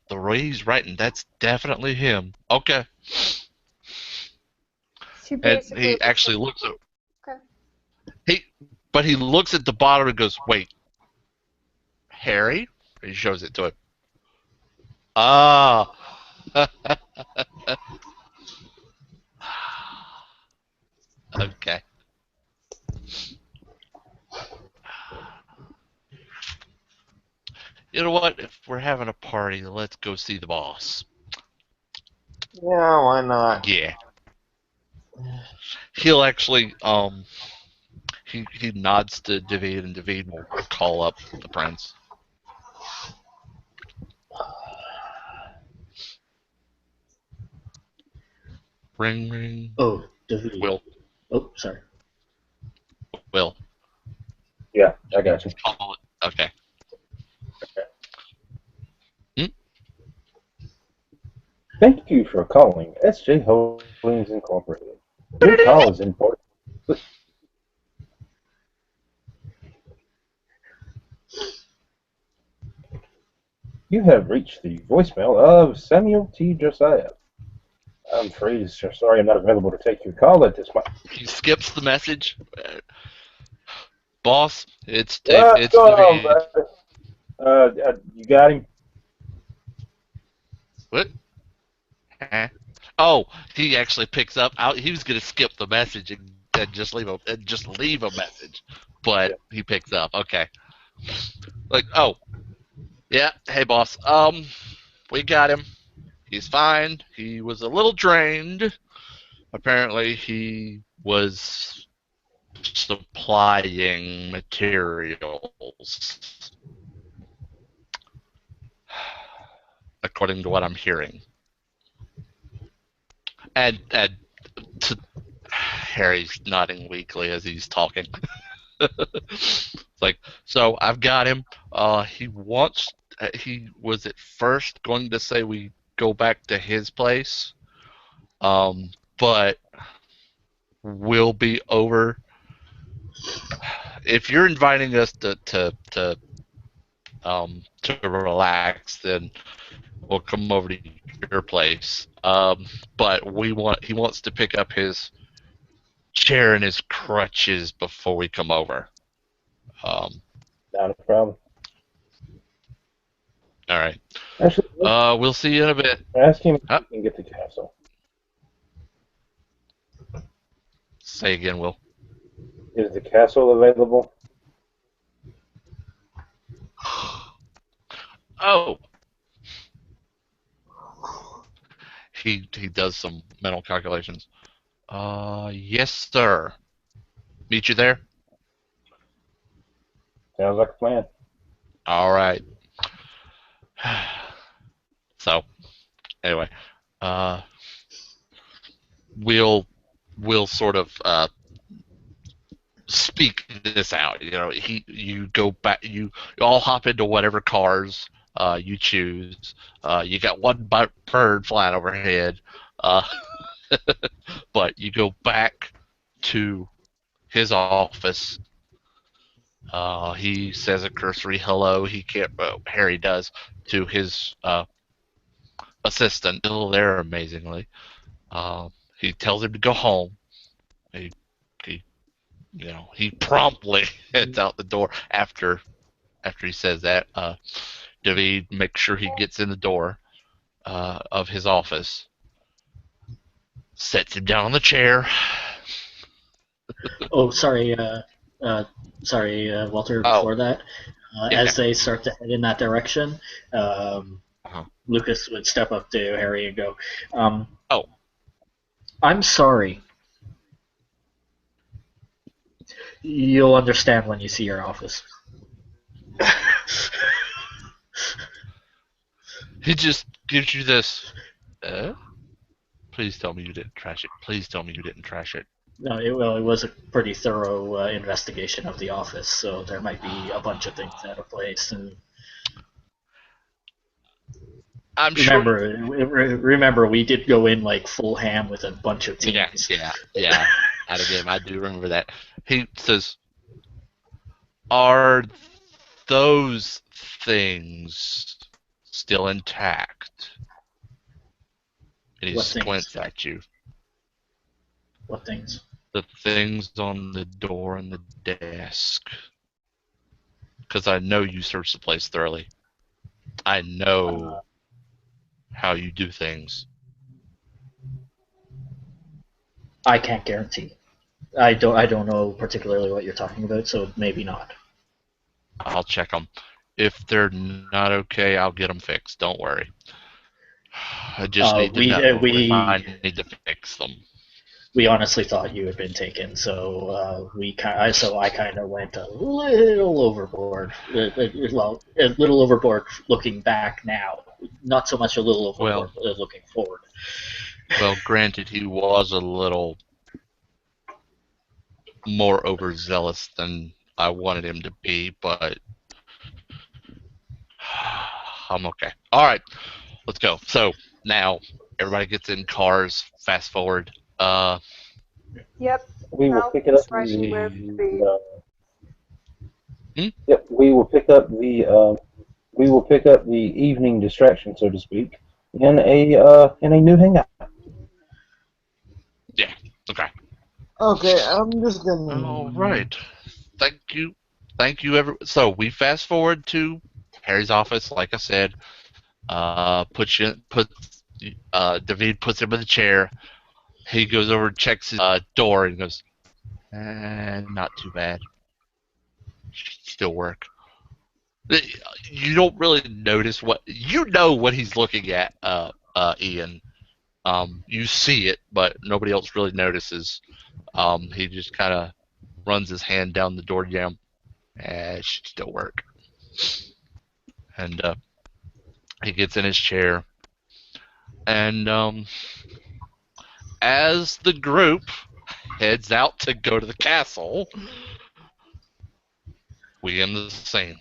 Speaker 1: the way he's writing, that's definitely him. Okay.
Speaker 6: She
Speaker 1: And
Speaker 6: basically
Speaker 1: he
Speaker 6: looks
Speaker 1: actually
Speaker 6: at,
Speaker 1: looks at
Speaker 6: okay.
Speaker 1: but he looks at the bottom and goes, "Wait, Harry?" He shows it to him. Ah. Okay. You know what? If we're having a party, let's go see the boss.
Speaker 4: Yeah, why not?
Speaker 1: Yeah. He'll actually he nods to David, and David will call up the prince. Ring ring.
Speaker 7: Oh, David.
Speaker 1: Will.
Speaker 7: Oh, sorry.
Speaker 1: Will.
Speaker 2: Yeah, I got you.
Speaker 1: Call it. Okay. Hmm?
Speaker 2: Thank you for calling SJ Holdings Incorporated. Your call is important. You have reached the voicemail of Samuel T. Josiah. I'm afraid, sorry, I'm not available to take your call at this moment.
Speaker 1: He skips the message. Boss,
Speaker 2: What's
Speaker 1: it's
Speaker 2: going on,
Speaker 1: David.
Speaker 2: you got him?
Speaker 1: What? Huh? Oh, he actually picks up. He was gonna skip the message and just leave a message, but
Speaker 2: Yeah.
Speaker 1: he picks up. Okay. Like, oh, yeah. Hey, boss. We got him. He's fine. He was a little drained. Apparently, he was supplying materials, according to what I'm hearing. And to, Harry's nodding weakly as he's talking. It's like, so I've got him. He wants. He was at first going to say we go back to his place, but we'll be over. If you're inviting us to relax, then we'll come over to your place. But he wants to pick up his chair and his crutches before we come over.
Speaker 2: Not a problem.
Speaker 1: All right.
Speaker 2: Actually,
Speaker 1: We'll see you in a bit.
Speaker 2: ask him if
Speaker 1: Huh?
Speaker 2: he can get the castle.
Speaker 1: Say again, Will.
Speaker 2: Is the castle available?
Speaker 1: Oh, he does some mental calculations. Yes, sir. Meet you there.
Speaker 2: Sounds like a plan.
Speaker 1: All right. So, anyway, uh, we'll sort of speak this out. You know, you go back, you all hop into whatever cars you choose. You got one bird flying overhead, uh, but you go back to his office. He says a cursory hello. He can't. Harry does to his assistant, still there amazingly. He tells him to go home. He, he he promptly heads out the door after he says that. David makes sure he gets in the door of his office, sets him down on the chair.
Speaker 7: Oh, sorry. Walter.
Speaker 1: Oh,
Speaker 7: Before that,
Speaker 1: yeah.
Speaker 7: as they start to head in that direction,
Speaker 1: Uh-huh.
Speaker 7: Lucas would step up to Harry and go,
Speaker 1: Oh.
Speaker 7: I'm sorry. You'll understand when you see your office.
Speaker 1: He just gives you this. Please tell me you didn't trash it. Please tell me you didn't trash it.
Speaker 7: No, it was a pretty thorough investigation of the office, so there might be a bunch of things out of place. And
Speaker 1: I'm
Speaker 7: remember, we did go in like full ham with a bunch of
Speaker 1: sure.
Speaker 7: teams.
Speaker 1: Yeah. out of him. I do remember that. He says, "Are those things still intact?" And he
Speaker 7: What things?
Speaker 1: squints at you.
Speaker 7: What things?
Speaker 1: The things on the door and the desk. Because I know you searched the place thoroughly. I know how you do things.
Speaker 7: I can't guarantee. I don't know particularly what you're talking about, so maybe not.
Speaker 1: I'll check them. If they're not okay, I'll get them fixed. Don't worry. I just need to know if I need to fix them.
Speaker 7: We honestly thought you had been taken, so I kind of went a little overboard. Well, a little overboard looking back now, not so much a little overboard looking forward.
Speaker 1: Well, granted, he was a little more overzealous than I wanted him to be, but I'm okay. All right, let's go. So now everybody gets in cars. Fast forward.
Speaker 6: Yep.
Speaker 2: We will
Speaker 6: Now
Speaker 2: pick it up
Speaker 6: just
Speaker 2: in
Speaker 6: riding with
Speaker 2: the.
Speaker 6: the.
Speaker 2: Yep, we will pick up the. We will pick up the evening distraction, so to speak, in a new hangout.
Speaker 1: Yeah. Okay.
Speaker 4: Okay, I'm just gonna.
Speaker 1: All right. Thank you, everyone. So we fast forward to Harry's office. Like I said, David puts him in the chair. He goes over and checks his door and goes, not too bad. Should still work. You don't really notice what he's looking at, Ian. You see it, but nobody else really notices. He just kind of runs his hand down the door jamb. It should still work. And he gets in his chair. And as the group heads out to go to the castle, we end the scene.